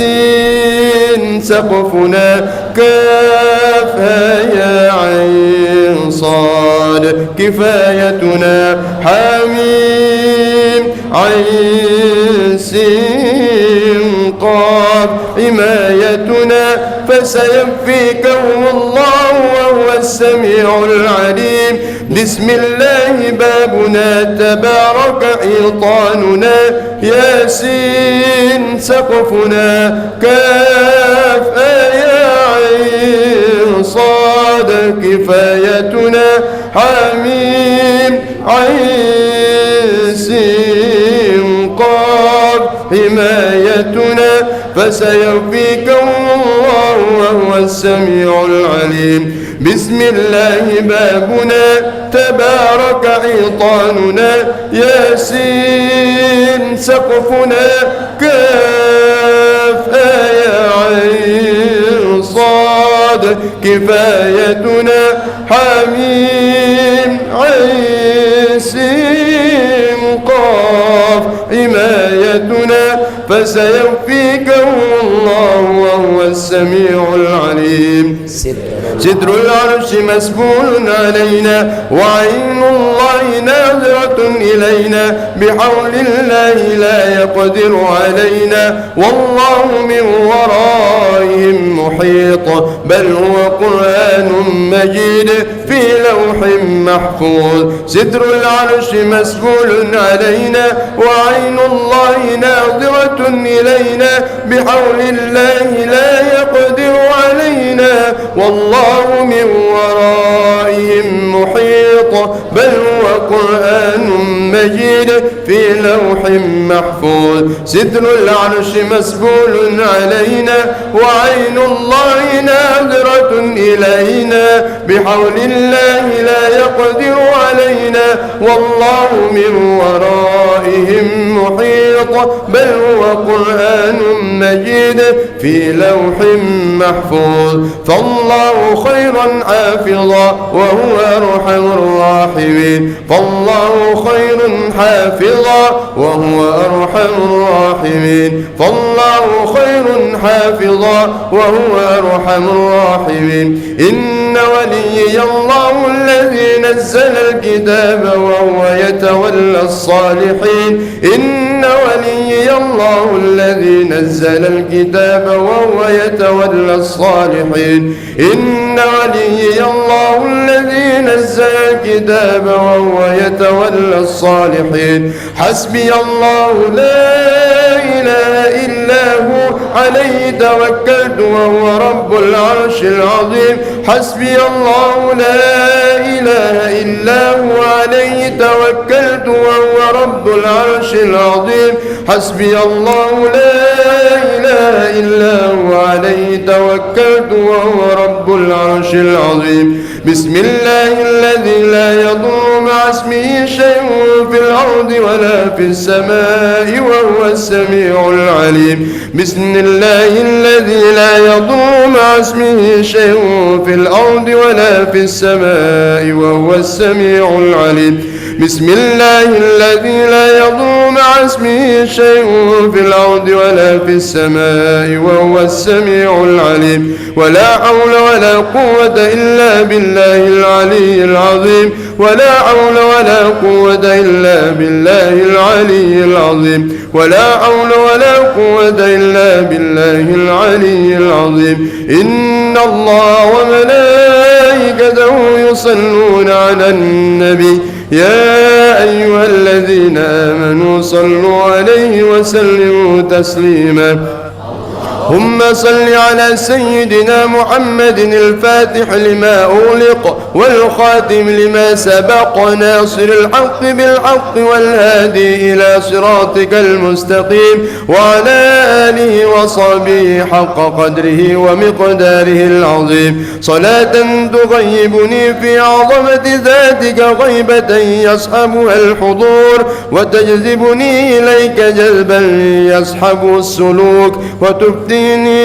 ياسين سقفنا. كافها يا عين صاد كفايتنا. حميم عين سين قاف حمايتنا. فسيكفيكهم الله وهو السميع العليم بسم الله بابنا تبارك حيطاننا ياسين سقفنا كاف يا عين صاد كفايتنا حميم عين سين قاف حمايتنا فسيكفيكم الله وهو السميع العليم بسم الله بابنا تبارك حيطاننا ياسين سقفنا كاف يا عين صاد كفايتنا حميم عين سين قاف حمايتنا فسيكفيكم الله وهو السميع العليم ستر العرش مسبول علينا وعين الله ناظرة إلينا بحول الله لا يقدر علينا والله من ورائهم محيط بل هو قرآن مجيد في لوح محفوظ ستر العرش مسبول علينا وعين الله ناظرة إلينا بحول الله لا يقدر علينا والله من ورائهم محيط بل هو قرآن مجيد في لوح محفوظ ستر العرش مسبول علينا وعين الله ناظرة إلينا بحول الله لا يقدر علينا والله من ورائهم محيط بل هو قرآن مجيد في لوح محفوظ فالله خيرا حافظا وهو أرحم الراحمين فالله خير حافظا وهو أرحم الراحمين فالله خير حافظا وهو أرحم الراحمين إن وليي الله الذي نزل الكتاب وهو يتولى الصالحين إن وليي الله الذي نزل الكتاب وهو يتولى الصالحين إن وليي الله الذي نزل الكتاب وهو يتولى الصالحين حسبي الله لا إله إلا هو عليه توكلت وهو رب العرش العظيم حسبي الله لا إله إلا هو عليه توكلت وهو رب العرش العظيم حسبي الله لا إله إلا هو عليه توكلت وهو رب العرش العظيم بسم الله الذي لا يضر مع اسمه شيء في الأرض ولا في السماء وهو السميع العليم بسم الله الذي لا يضر مع اسمه شيء في الأرض ولا في السماء وهو السميع العليم بسم الله الذي لا يضر مع اسمه شيء في الأرض ولا في السماء وهو السميع العليم ولا حول ولا قوة إلا بالله العلي العظيم ولا حول ولا قوة إلا بالله العلي العظيم ولا حول ولا قوة إلا بالله العلي العظيم إن الله وملائكته يصلون على النبي يا أيها الذين آمنوا صلوا عليه وسلموا تسليما اللهم صل على سيدنا محمد الفاتح لما أغلق والخاتم لما سبق ناصر الحق بالحق والهادي إلى صراطك المستقيم وعلى آله وصحبه حق قدره ومقداره العظيم صلاة تغيبني في عظمة ذاتك غيبة يصحبها الحضور وتجذبني إليك جذبا يصحب السلوك وتبتي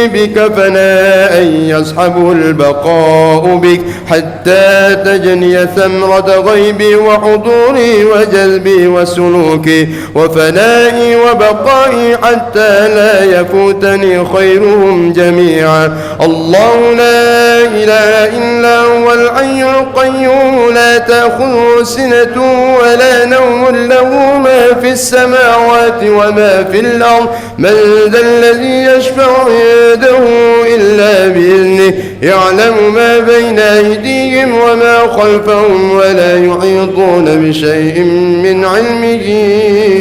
بك فناء يصحبه البقاء بك حتى تجني ثمرة غيبي وحضوري وجذبي وسلوكي وفنائي وبقائي حتى لا يفوتني خيرهم جميعا الله لا إله إلا هو الحي القيوم لا تأخذه سنة ولا نوم له ما في السماوات وما في الأرض من ذا الذي يشفع عنده إلا بإذنه يعلم ما بين أيديهم وما خلفهم ولا يحيطون بشيء من علمه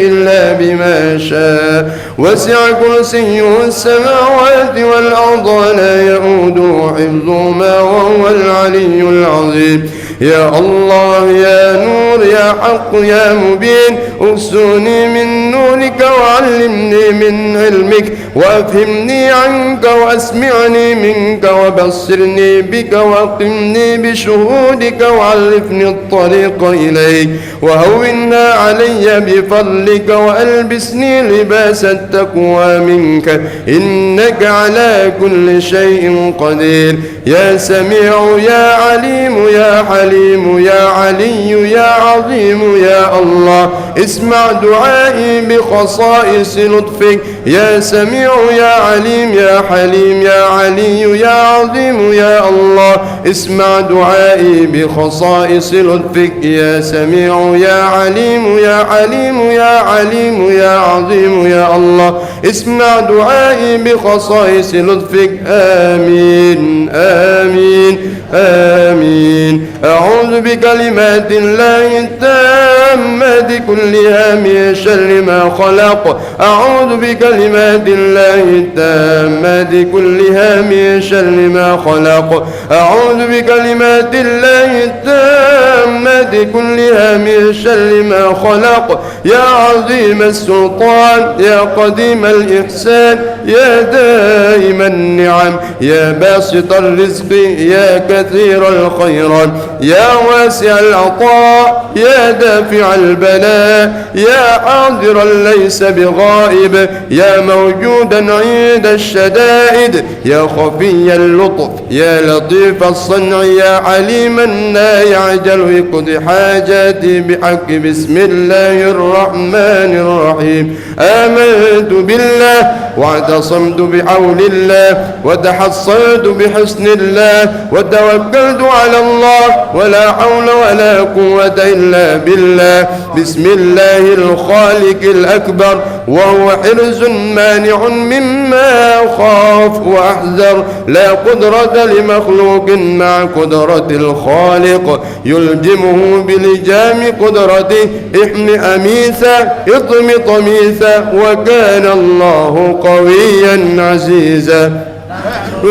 إلا بما شاء وسع كرسيه السماوات والأرض ولا يؤوده حفظهما وهو العلي العظيم. يا الله يا نور يا حق يا مبين اكسوني من نورك وعلمني من علمك وافهمني عنك واسمعني منك وبصرني بك واقمني بشهودك وعرفني الطريق إليك وهونها علي بفضلك وألبسني لباس التقوى منك إنك على كل شيء قدير. يا سميع يا عليم يا حليم يا علي يا عظيم يا الله اسمع دعائي بخصائص لطفك. يا سميع يا عليم يا حليم يا علي يا عظيم يا الله اسمع دعائي بخصائص لطفك. يا سميع يا عليم يا حليم يا عليم يا عظيم يا الله اسمع دعائي بخصائص لطفك. آمين آمين آمين. أعوذ بكلمات الله التامات كلها من شر ما خلق. أعوذ بكلمات الله التامات كلها من شر ما خلق. أعوذ بكلمات الله التامات كلها من شر ما خلق. يا عظيم السلطان يا قديم الإحسان يا دائم النعم يا باسط الرزق يا كثير الخيرات يا واسع العطاء يا دافع البلاء يا حاضرا ليس بغائب يا موجودا عند الشدائد يا خفي اللطف يا لطيف الصنع يا عليما لا يعجل يقضي حاجاتي بحق. بسم الله الرحمن الرحيم. آمنت بالله واعتصمت بحول الله وتحصنت بحسن الله وتوكلت على الله ولا حول ولا قوة إلا بالله. بسم الله الخالق الأكبر وهو حرز مانع مما أخاف وأحذر. لا قدرة لمخلوق مع قدرة الخالق يلجمه بلجام قدرته. احم أميثا اطم طميثا وكان الله قويا عزيزا.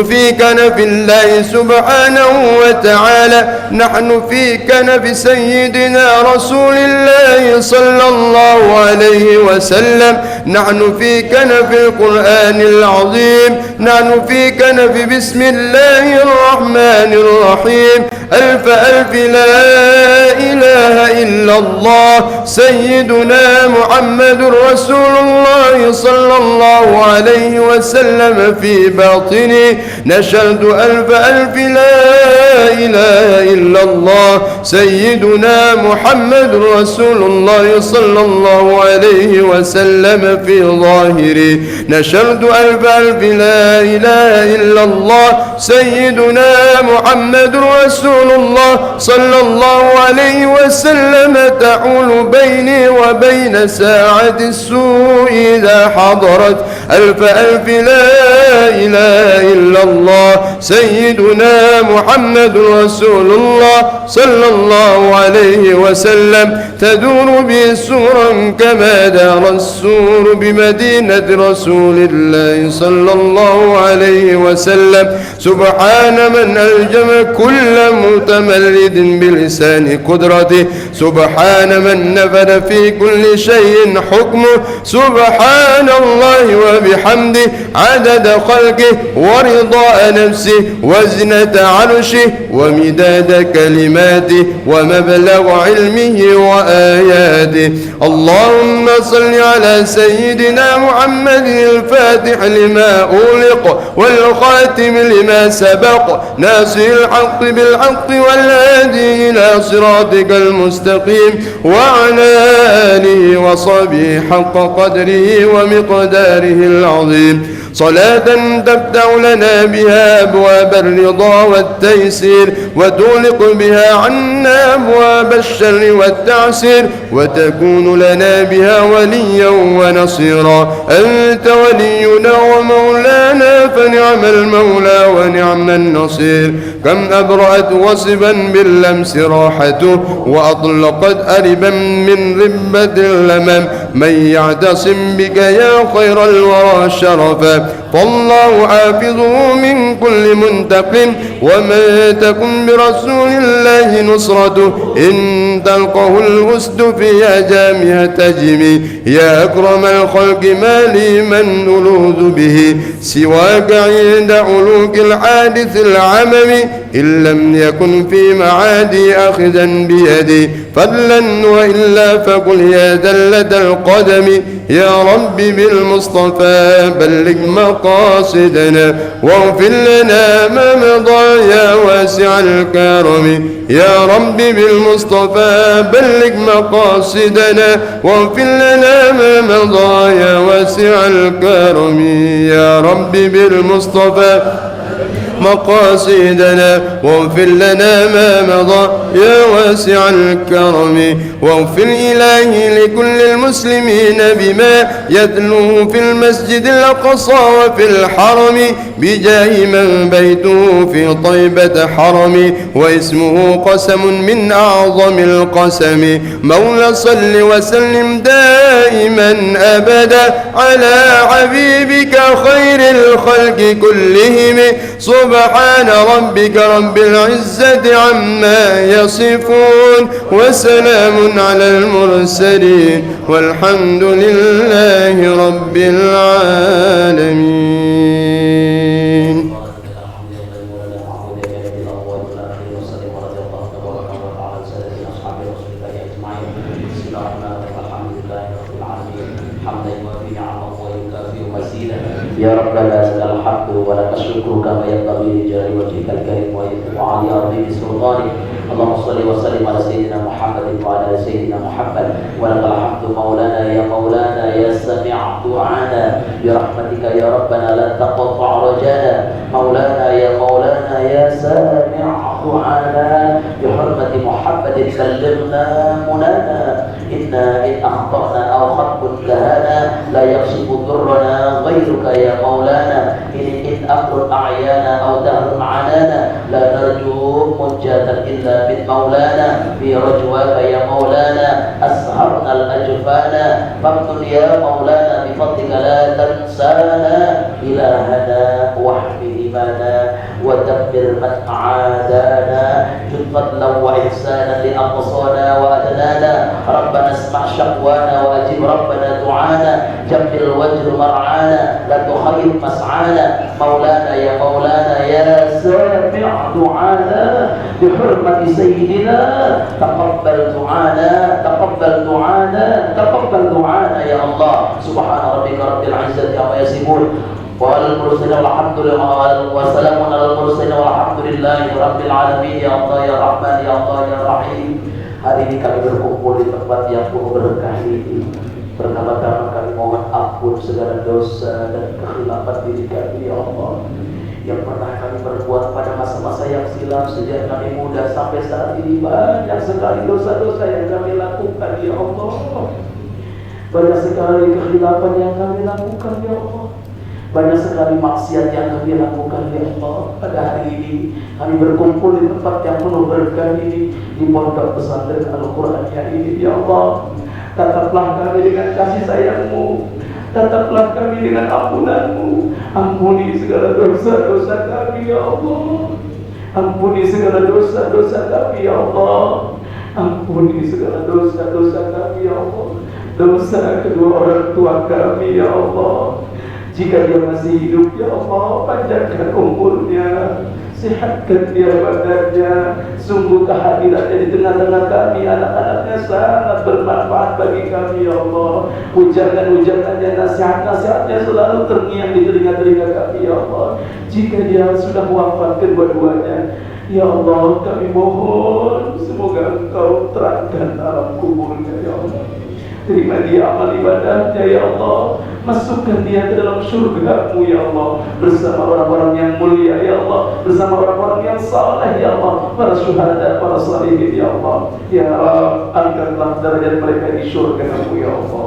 في كنف الله سبحانه وتعالى نحن في كنف سيدنا رسول الله صلى الله عليه وسلم. نحن في كنف القرآن العظيم. نحن في كنف بسم الله الرحمن الرحيم. ألف ألف لا إله إلا الله سيدنا محمد رسول الله صلى الله عليه وسلم في باطنه. نشهد ألف ألف لا إله إلا الله سيدنا محمد رسول الله صلى الله عليه وسلم في ظاهره. نشهد ألف ألف لا إله إلا الله سيدنا محمد رسول الله صلى الله عليه وسلم تحول بيني وبين ساعة السوء إذا حضرت. ألف ألف لا إله إلا الله سيدنا محمد رسول الله صلى الله عليه وسلم تدور به سورا كما دار السور بمدينة رسول الله صلى الله عليه وسلم. سبحان من ألجم كل متمرد بلسان قدرته. سبحان من نفذ في كل شيء حكمه. سبحان الله وبحمده عدد خلقه ورضاء نفسه وزنة عرشه ومداد كلماته ومبلغ علمه وآياته. اللهم صل على سيدنا محمد الفاتح لما أغلق والخاتم لما سبق ناصر الحق بالحق والهادي إلى صراطك المستقيم وعلى آله وصحبه حق قدره ومقداره العظيم. صلاة تفتح لنا بها أبواب الرضا والتيسير وتغلق بها عنا أبواب الشر والتعسير وتكون لنا بها وليا ونصيرا. أنت ولينا ومولانا فنعم المولى ونعم النصير. كم أبرأت وصبا باللمس راحته وأطلقت أربا من ربة اللمم. من يعتصم بك يا خير الورى شرفا فالله حافظه من كل منتقم. ومن تكن برسول الله نصرته إن تلقه الأسد في أجامها تجمي. يا أكرم الخلق ما لي من ألوذ به سواك عند علوك الحادث العمم. إن لم يكن في معادي أخذا بيدي فضلا وإلا فقل يا دلة القدم. يا رب بالمصطفى بلغ مقاصدنا واغفر لنا ما مضى يا واسع الكرم. يا رب بالمصطفى بلغ مقاصدنا واغفر لنا ما مضى يا واسع الكرم. يا رب بالمصطفى مقاصدنا واغفر لنا ما مضى يا واسع الكرم. واغفر إلهي لكل المسلمين بما يتلوه في المسجد الأقصى وفي الحرم بجاه من بيته في طيبة حرم واسمه قسم من أعظم القسم. مولى صل وسلم دائما أبدا على حبيبك خير الخلق كلهم. سبحان ربك رب العزة عما يصفون وسلام على المرسلين والحمد لله رب العالمين. يا ربنا لك الحمد ولك الشكر كما ينبغي لجلال وجهك الكريم وعلي عظيم سلطانك. اللهم صل وسلم على سيدنا محمد وعلى ال سيدنا محمد. ولك الحمد مولانا يا مولانا يا سميع دعانا برحمتك يا ربنا لا تقطع رجانا. مولانا يا مولانا يا سامع دعانا بحرمة محمد بلغنا منانا. إنا إن أخطأنا أو خطأ انتهانا لا يكشف ضرنا غيرك يا مولانا. إن أمر أعيانا أو دهر عنانا لا نرجو منجاة إلا من مولانا. في رجواك يا مولانا أسهرنا الأجفانا فامنن يا مولانا بفضلك لا تنسانا. إلهنا واحمي إيمانا ودمر من عادانا. جد فضلا وإحسانا لأقصانا وأدنانا. ربنا اسمع شقوانا وأجب ربنا دعانا. جمل وجه مرعانا لا تخيب مسعانا. مولانا يا مولانا يا سامع دعانا بحرمة سيدنا تقبل دعانا تقبل دعانا تقبل دعانا يا الله. سبحان ربك رب العزة عما يصفون والمرسلين والحمد لله وسلام على المرسلين والحمد لله رب العالمين. Ya Allah ya Rahman ya Allah ya Rahim. Hari ini kami berkumpul di tempat yang penuh berkah ini. Pertama-tama kami mohon ampun segala dosa dan kekhilafan diri kami ya Allah yang pernah kami berbuat pada masa-masa yang silam sejak kami muda sampai saat ini. Banyak sekali dosa-dosa yang kami lakukan ya Allah. Banyak sekali kekhilafan yang kami lakukan ya Allah. Banyak sekali maksiat yang kami lakukan ya Allah. Pada hari ini kami berkumpul di tempat yang penuh berkah ini, di pondok pesantren Al-Quran ini ya Allah. Tataplah kami dengan kasih sayang-Mu, tataplah kami dengan ampunan-Mu. Ampuni segala dosa-dosa kami ya Allah. Ampuni segala dosa-dosa kami ya Allah. Ampuni segala dosa-dosa kami ya Allah. Dosa kedua orang tua kami ya Allah. Jika dia masih hidup ya Allah, panjangkan umurnya, sehatkan dia badannya. Sungguh kehadirannya di tengah-tengah kami, anak-anaknya sangat bermanfaat bagi kami ya Allah. Ujangan-ujangannya, nasihat-nasihatnya selalu terngiang di telinga-telinga kami ya Allah. Jika dia sudah wafat kedua-duanya ya Allah, kami mohon semoga Engkau terangkan alam kuburnya ya Allah. Terima dia amal ibadahnya ya Allah. Masukkan dia ke dalam surga-Mu ya Allah, bersama orang-orang yang mulia ya Allah, bersama orang-orang yang saleh ya Allah, para syuhada, para salihin ya Allah. Ya Allah, angkatlah derajat mereka di surga-Mu ya Allah.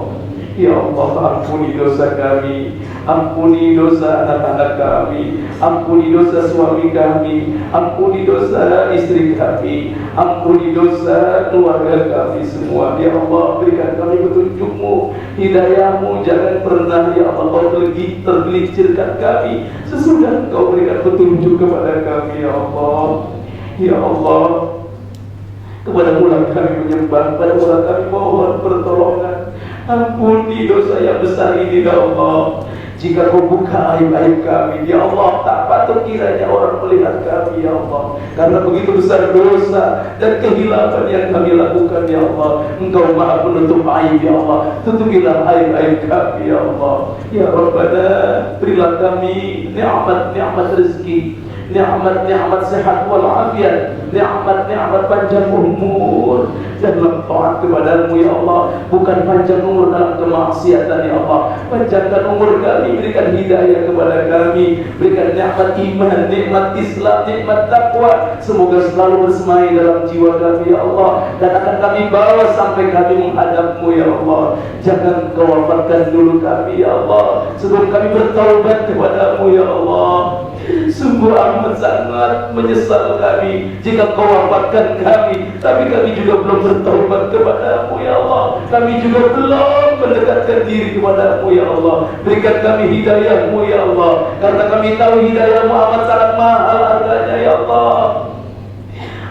Ya Allah, ampuni dosa kami, ampuni dosa anak-anak kami, ampuni dosa suami kami, ampuni dosa istri kami, ampuni dosa keluarga kami semua. Ya Allah, berikan kami petunjuk-Mu, hidayah-Mu. Jangan pernah ya Allah Kau tergelincirkan kami sesudah Kau berikan petunjuk kepada kami ya Allah. Ya Allah, kepada mula kami menyembah, kepada mula kami mohon pertolongan. Ampuni dosa yang besar ini ya Allah. Jika Kau buka aib-aib kami ya Allah, tak patut kiranya orang melihat kami ya Allah, karena begitu besar dosa dan kehilapan yang kami lakukan ya Allah. Engkau maha penutup aib ya Allah, tutupilah aib-aib kami ya Allah. Ya Rabbana, berilah kami nikmat-nikmat rezeki, nikmat-nikmat sehat walafiat, nikmat-nikmat panjang umur dalam taat kepada-Mu ya Allah, bukan panjang umur dalam kemaksiatan ya Allah. Panjangkan umur kami, berikan hidayah kepada kami, berikan nikmat iman, nikmat Islam, nikmat takwa, semoga selalu bersemai dalam jiwa kami ya Allah, dan akan kami bawa sampai kami menghadap-Mu ya Allah. Jangan Kau wafatkan dulu kami ya Allah, sebelum kami bertaubat kepada-Mu ya Allah. Sungguh amat sangat menyesal kami jika Kau wafatkan kami, tapi kami juga belum bertaubat kepada-Mu ya Allah. Kami juga belum mendekatkan diri kepada-Mu ya Allah. Berikan kami hidayah-Mu ya Allah, karena kami tahu hidayah-Mu amat sangat mahal harganya ya Allah.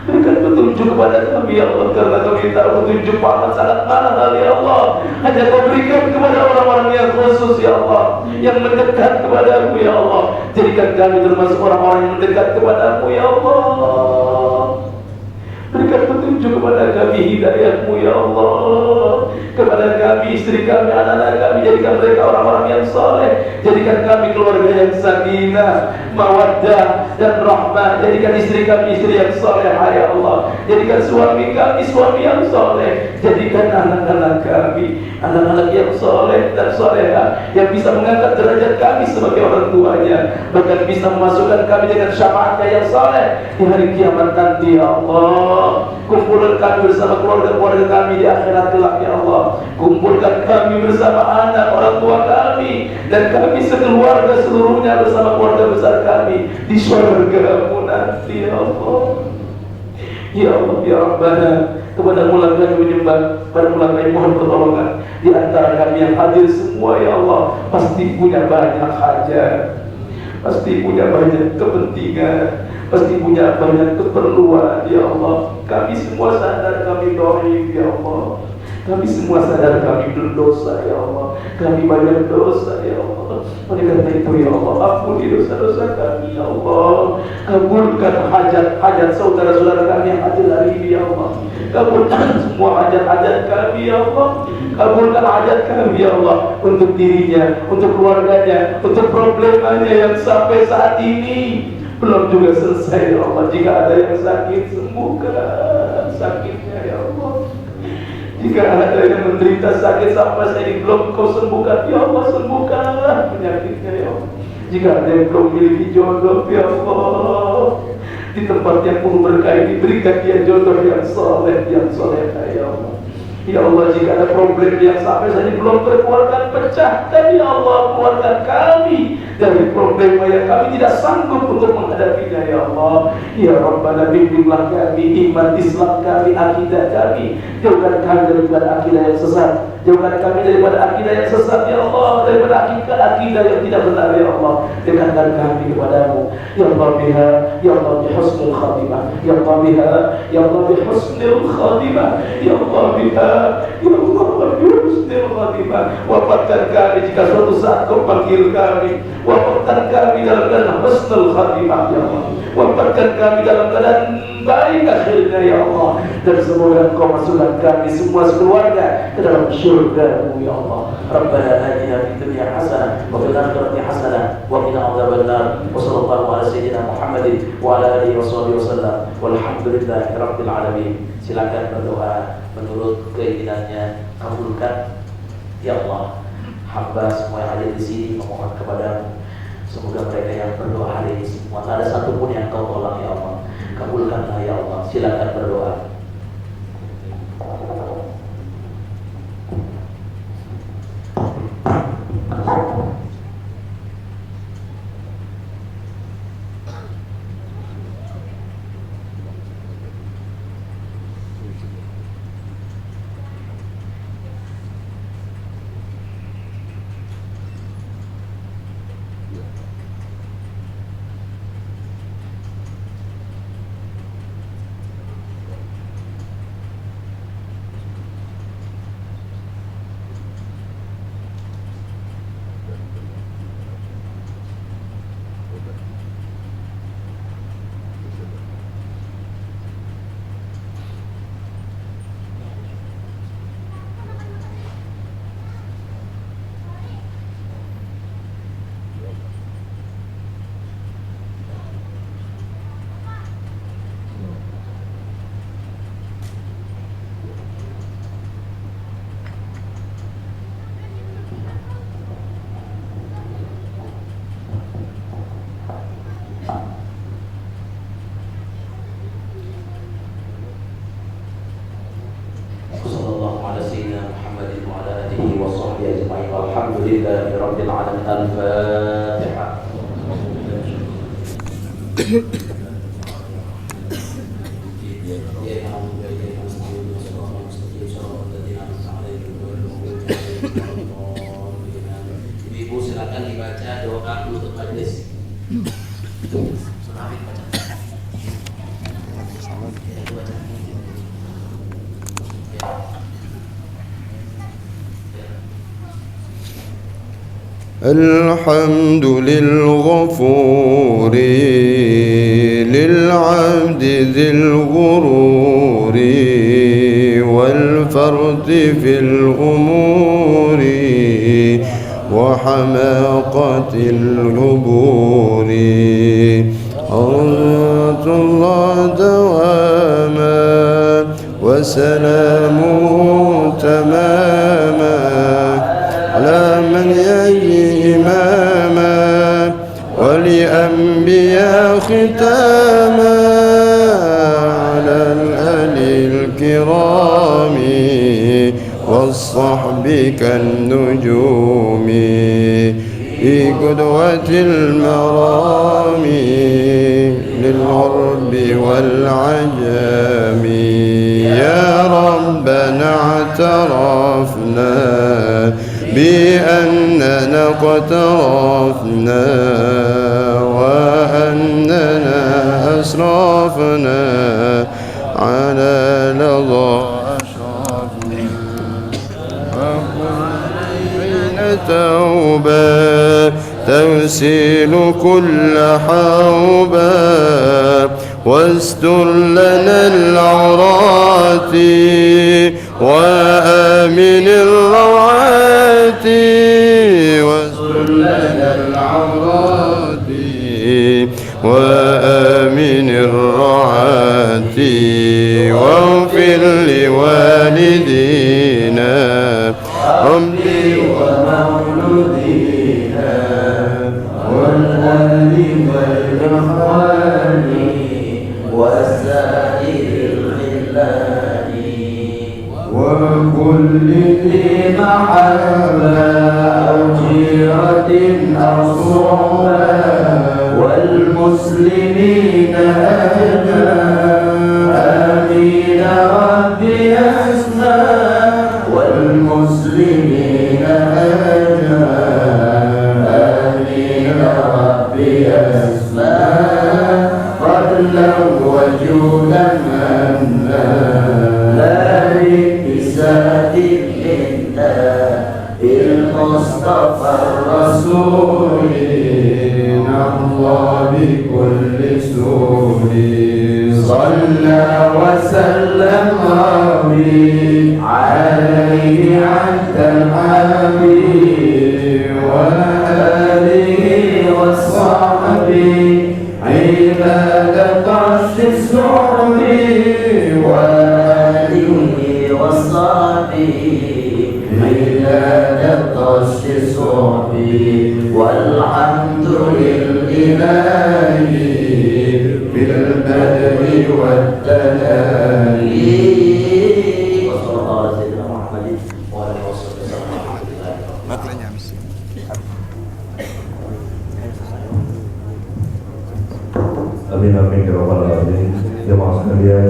Berikan petunjuk kepada kami ya Allah, karena kami tahu petunjuk amat sangat mahal ya Allah. Hanya Kau berikan kepada orang-orang yang khusus ya Allah, yang mendekat kepada-Mu ya Allah. Jadikan kami termasuk orang-orang yang mendekat kepada-Mu ya Allah. Berikan petunjuk kepada kami, hidayah-Mu ya Allah, kepada kami, istri kami, anak-anak kami. Jadikan mereka orang-orang yang soleh. Jadikan kami keluarga yang sakinah, mawaddah dan rahmah. Jadikan istri kami istri yang soleh ya Allah. Jadikan suami kami suami yang soleh. Jadikan anak-anak kami anak-anak yang soleh dan soleha, yang bisa mengangkat derajat kami sebagai orang tuanya, bahkan bisa memasukkan kami dengan syafaatnya yang soleh di hari kiamat nanti ya Allah. Kumpulkan kami bersama keluarga-keluarga kami di akhirat kelak ya Allah. Kumpulkan kami bersama anak orang tua kami dan kami sekeluarga seluruhnya bersama keluarga besar kami di surga-Mu nanti ya Allah. Ya Allah ya Rabbana, kepada-Mu lah kami menyembah, kepada-Mu lah kami mohon pertolongan. Di antara kami yang hadir semua ya Allah, pasti punya banyak hajat, pasti punya banyak kepentingan, pasti punya banyak keperluan ya Allah. Kami semua sadar kami dhaif ya Allah. Kami semua sadar kami berdosa ya Allah. Kami banyak dosa ya Allah. Oleh karena itu ya Allah, ampuni dosa-dosa kami ya Allah. Kabulkan hajat-hajat saudara-saudara kami yang hadir hari ini ya Allah. Kabulkan semua hajat-hajat kami ya Allah. Kabulkan hajat kami ya Allah, untuk dirinya, untuk keluarganya, untuk problemanya yang sampai saat ini belum juga selesai ya Allah. Jika ada yang sakit, sembuhkan sakitnya ya Allah. Jika ada yang menderita sakit sampai saat ini belum Kau sembuhkan ya Allah, sembuhkan penyakitnya ya Allah. Jika ada yang belum memiliki jodoh ya Allah, di tempat yang penuh berkah ini berikan dia jodoh yang soleh, yang soleha ya Allah. Ya Allah, jika ada problem yang sampai saat ini belum terkeluarkan, pecahkan ya Allah, keluarkan kami dari problem yang kami tidak sanggup untuk menghadapinya ya Allah. Ya Rabbana, bimbinglah kami, iman Islam kami, akidah kami. Jauhkan kami daripada akidah yang sesat, jauhkan kami daripada akidah yang sesat ya Allah, daripada akidah yang tidak benar ya Allah. Dekatkan kami kepada-Mu ya Allah, biha ya Allah bi husnul khatimah, ya Allah biha ya Allah bi husnul khatimah, ya Allah biha ya Allah bi husnul khatimah. Wafatkan kami jika suatu saat Kau panggil kami. Wafatkan kami dalam keadaan husnul khatimah ya Allah. Wafatkan kami dalam keadaan baik baik akhirnya ya Allah. Dan semoga Engkau masukkan kami semua sekeluarga ke dalam surga-Mu ya Allah. Rabbana atina fid dunya hasanah wa fil akhirati hasanah wa qina adzabannar. Wa sallallahu ala sayyidina Muhammadin wa ala alihi washabihi wasallam. Walhamdulillahi rabbil alamin. Silakan berdoa menurut keinginannya, kabulkan ya Allah. Hamba semua yang ada di sini memohon kepadamu, semoga mereka yang berdoa hari ini semua tak ada satupun yang Kau tolak ya Allah. Kabulkanlah ya Allah. Silakan berdoa. Alhamdulillahi rabbil alamin. Al-Fatihah. Ibu silakan dibaca doa untuk majelis. الحمد للغفور للعبد ذي الغرور والفرد في الأمور وحماقة الهبور. صلاة الله دواما وسلامه تماما على من يجي إماما ولأنبياء ختاما على الآل الكرام والصحب كالنجوم في قدوة المرام للغرب والعجم. يا ربنا اعترفنا بأننا اقترفنا وأننا أسرفنا على لظى أشرفنا وكل توبة تغسل كل حوبة واستر لنا العورات وآمن الروعات واستر لنا العورات وآمن الروعات واغفر لوالدينا ربي ومولودينا والأهل والإخوان والسائر الخلان وكل ذي محبة أو جيرة أو صحبة والمسلمين أجمع. آمين ربي أسمع والمسلمين أجمع. آمين ربي أسمع فضلا وجودا منا لا بإساءة لله بالمصطفى الرسول نحظى بكل سور. صلى وسلم ربي عليه عد الحبيب وآله وصحبه عباد قصد الصحب وآله وصحبه عباد قصد الصحب والحمد لله بالبدء والتنالي وصلى الله على سيدنا محمد وعلى اله وصحبه وسلم. Amin amin ya rabbal alamin. Jemaah sekalian,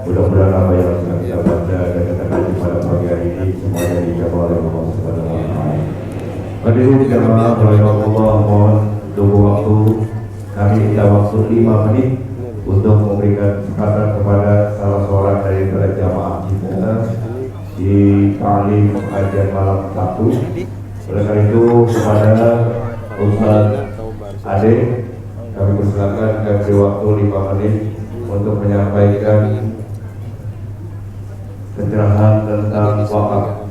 mudah-mudahan apa yang sedang kita baca dan kita kaji pada pagi hari ini semuanya dijawab oleh Allah Subhanahu wa taala. Hadirin jemaah rahimahullah, mohon tunggu waktu kami minta waktu 5 menit untuk memberikan kesempatan kepada salah seorang dari jamaah kita di ta'lim pengajian malam 1. Oleh karena itu kepada Ustaz Ade kami persilakan dan beri waktu 5 menit untuk menyampaikan pencerahan tentang wakaf.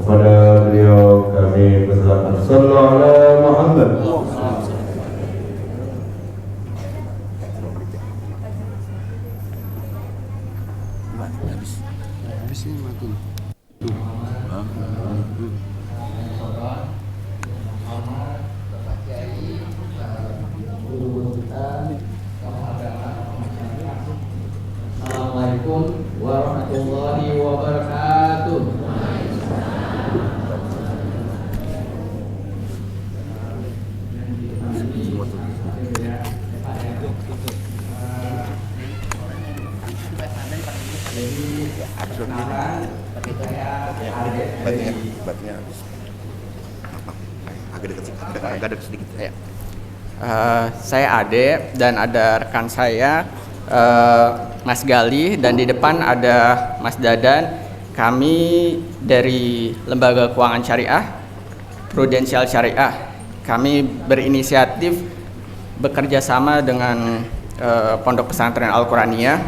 Kepada beliau kami persilakan. Sallallahu alaihi Muhammad. Assalamualaikum warahmatullahi wabarakatuh. Batnya habis. Agak dekat sedikit. Saya Ade dan ada rekan saya Mas Gali, dan di depan ada Mas Dadan. Kami dari Lembaga Keuangan Syariah, Prudensial Syariah. Kami berinisiatif bekerja sama dengan Pondok Pesantren Al-Quraniyah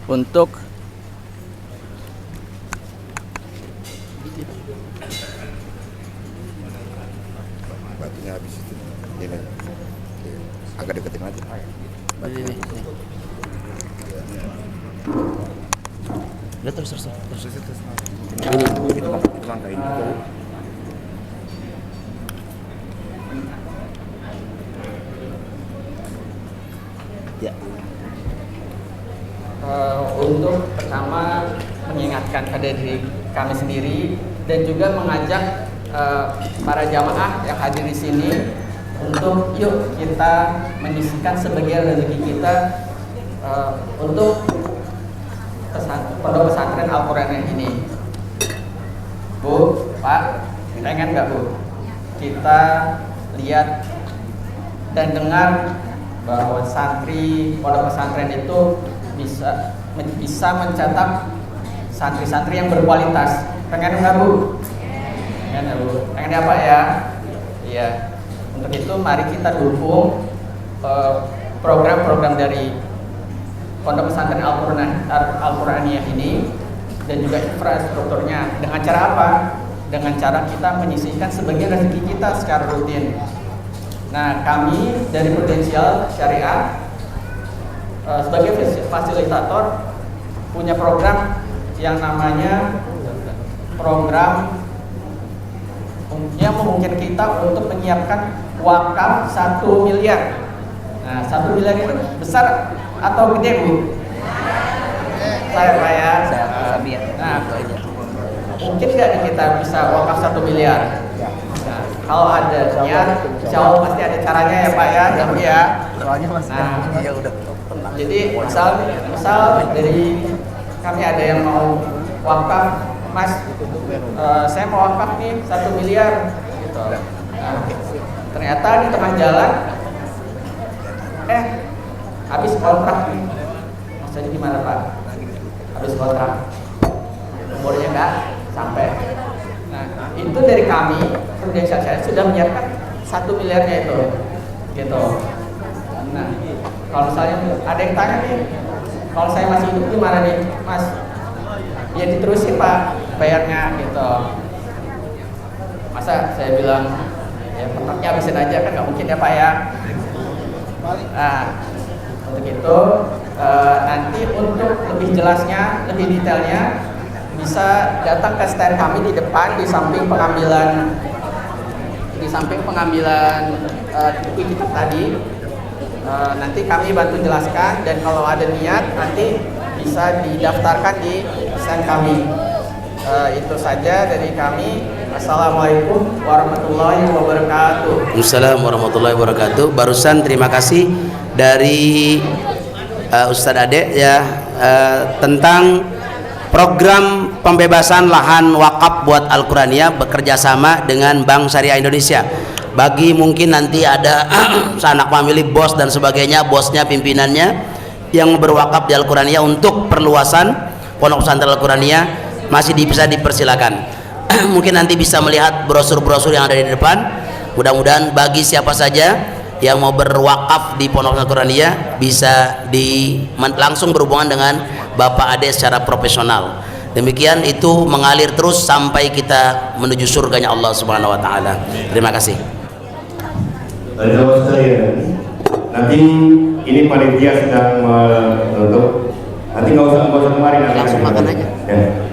untuk Batunya habis itu. Ini. Agak deketin aja. Batunya. Udah terus. Itu langkah ini. Ya. Untuk pertama mengingatkan pada diri kami sendiri dan juga mengajak para jamaah yang hadir di sini untuk yuk kita menyisihkan sebagian rezeki kita untuk Pondok Pesantren Al-Quraniyah ini. Bu, Pak, pengen nggak Bu? Kita lihat dan dengar bahwa santri Pondok Pesantren itu bisa mencetak santri-santri yang berkualitas. Pengen nggak Bu? Pengen ya Bu? Pengen apa ya? Iya. Untuk itu mari kita dukung program-program dari Pondok Pesantren Al-Quraniyah ini dan juga infrastrukturnya. Dengan cara apa? Dengan cara kita menyisihkan sebagian rezeki kita secara rutin. Nah, kami dari Prudensial Syariah sebagai fasilitator punya program yang namanya program yang memungkinkan kita untuk menyiapkan wakaf 1 miliar. Nah, 1 miliar itu besar atau gede Bu? Saya Pak ya. Nah, mungkin nggak kita bisa wakaf 1 miliar? Nah, kalau ada niat, insya Allah pasti ada caranya ya Pak ya, ya. Nah, Ya udah. jadi misal dari kami ada yang mau wakaf, Mas, saya mau wakaf nih 1 miliar gitu. Nah, ternyata di tengah jalan habis kontrak nih. Maksudnya gimana Pak? Habis kontrak, umurnya nggak sampai. Nah, itu dari kami Prudensial Syariah sudah menyiapkan 1 miliarnya itu, gitu. Nah, Kalau misalnya ada yang tanya nih, kalau saya masih hidup gimana nih, Mas? Ya diterusin Pak bayarnya gitu. Masa saya bilang ya kontraknya habisin aja, kan nggak mungkin ya Pak ya. Nah, untuk itu nanti untuk lebih jelasnya, lebih detailnya bisa datang ke stand kami di depan di samping pengambilan buku kitab tadi. Nanti kami bantu jelaskan, dan kalau ada niat nanti bisa didaftarkan di stand kami. Itu saja dari kami. Assalamualaikum warahmatullahi wabarakatuh. Assalamualaikum warahmatullahi wabarakatuh. Barusan terima kasih dari Ustadz Ade ya tentang program pembebasan lahan wakaf buat Al-Quraniyah bekerja sama dengan Bank Syariah Indonesia. Bagi mungkin nanti ada sanak famili, bos dan sebagainya, bosnya, pimpinannya yang berwakaf di Al-Quraniyah untuk perluasan pondok pesantren Al-Quraniyah masih bisa dipersilakan. Mungkin nanti bisa melihat brosur-brosur yang ada di depan. Mudah-mudahan bagi siapa saja yang mau berwakaf di pondok Al-Quraniyah bisa langsung berhubungan dengan Bapak Ade secara profesional. Demikian, itu mengalir terus sampai kita menuju surganya Allah Subhanahu wa taala. Terima kasih. Jawab saya, nanti ini panitia sedang menutup. Nanti nggak usah kemarin, Langsung makan aja. Ya.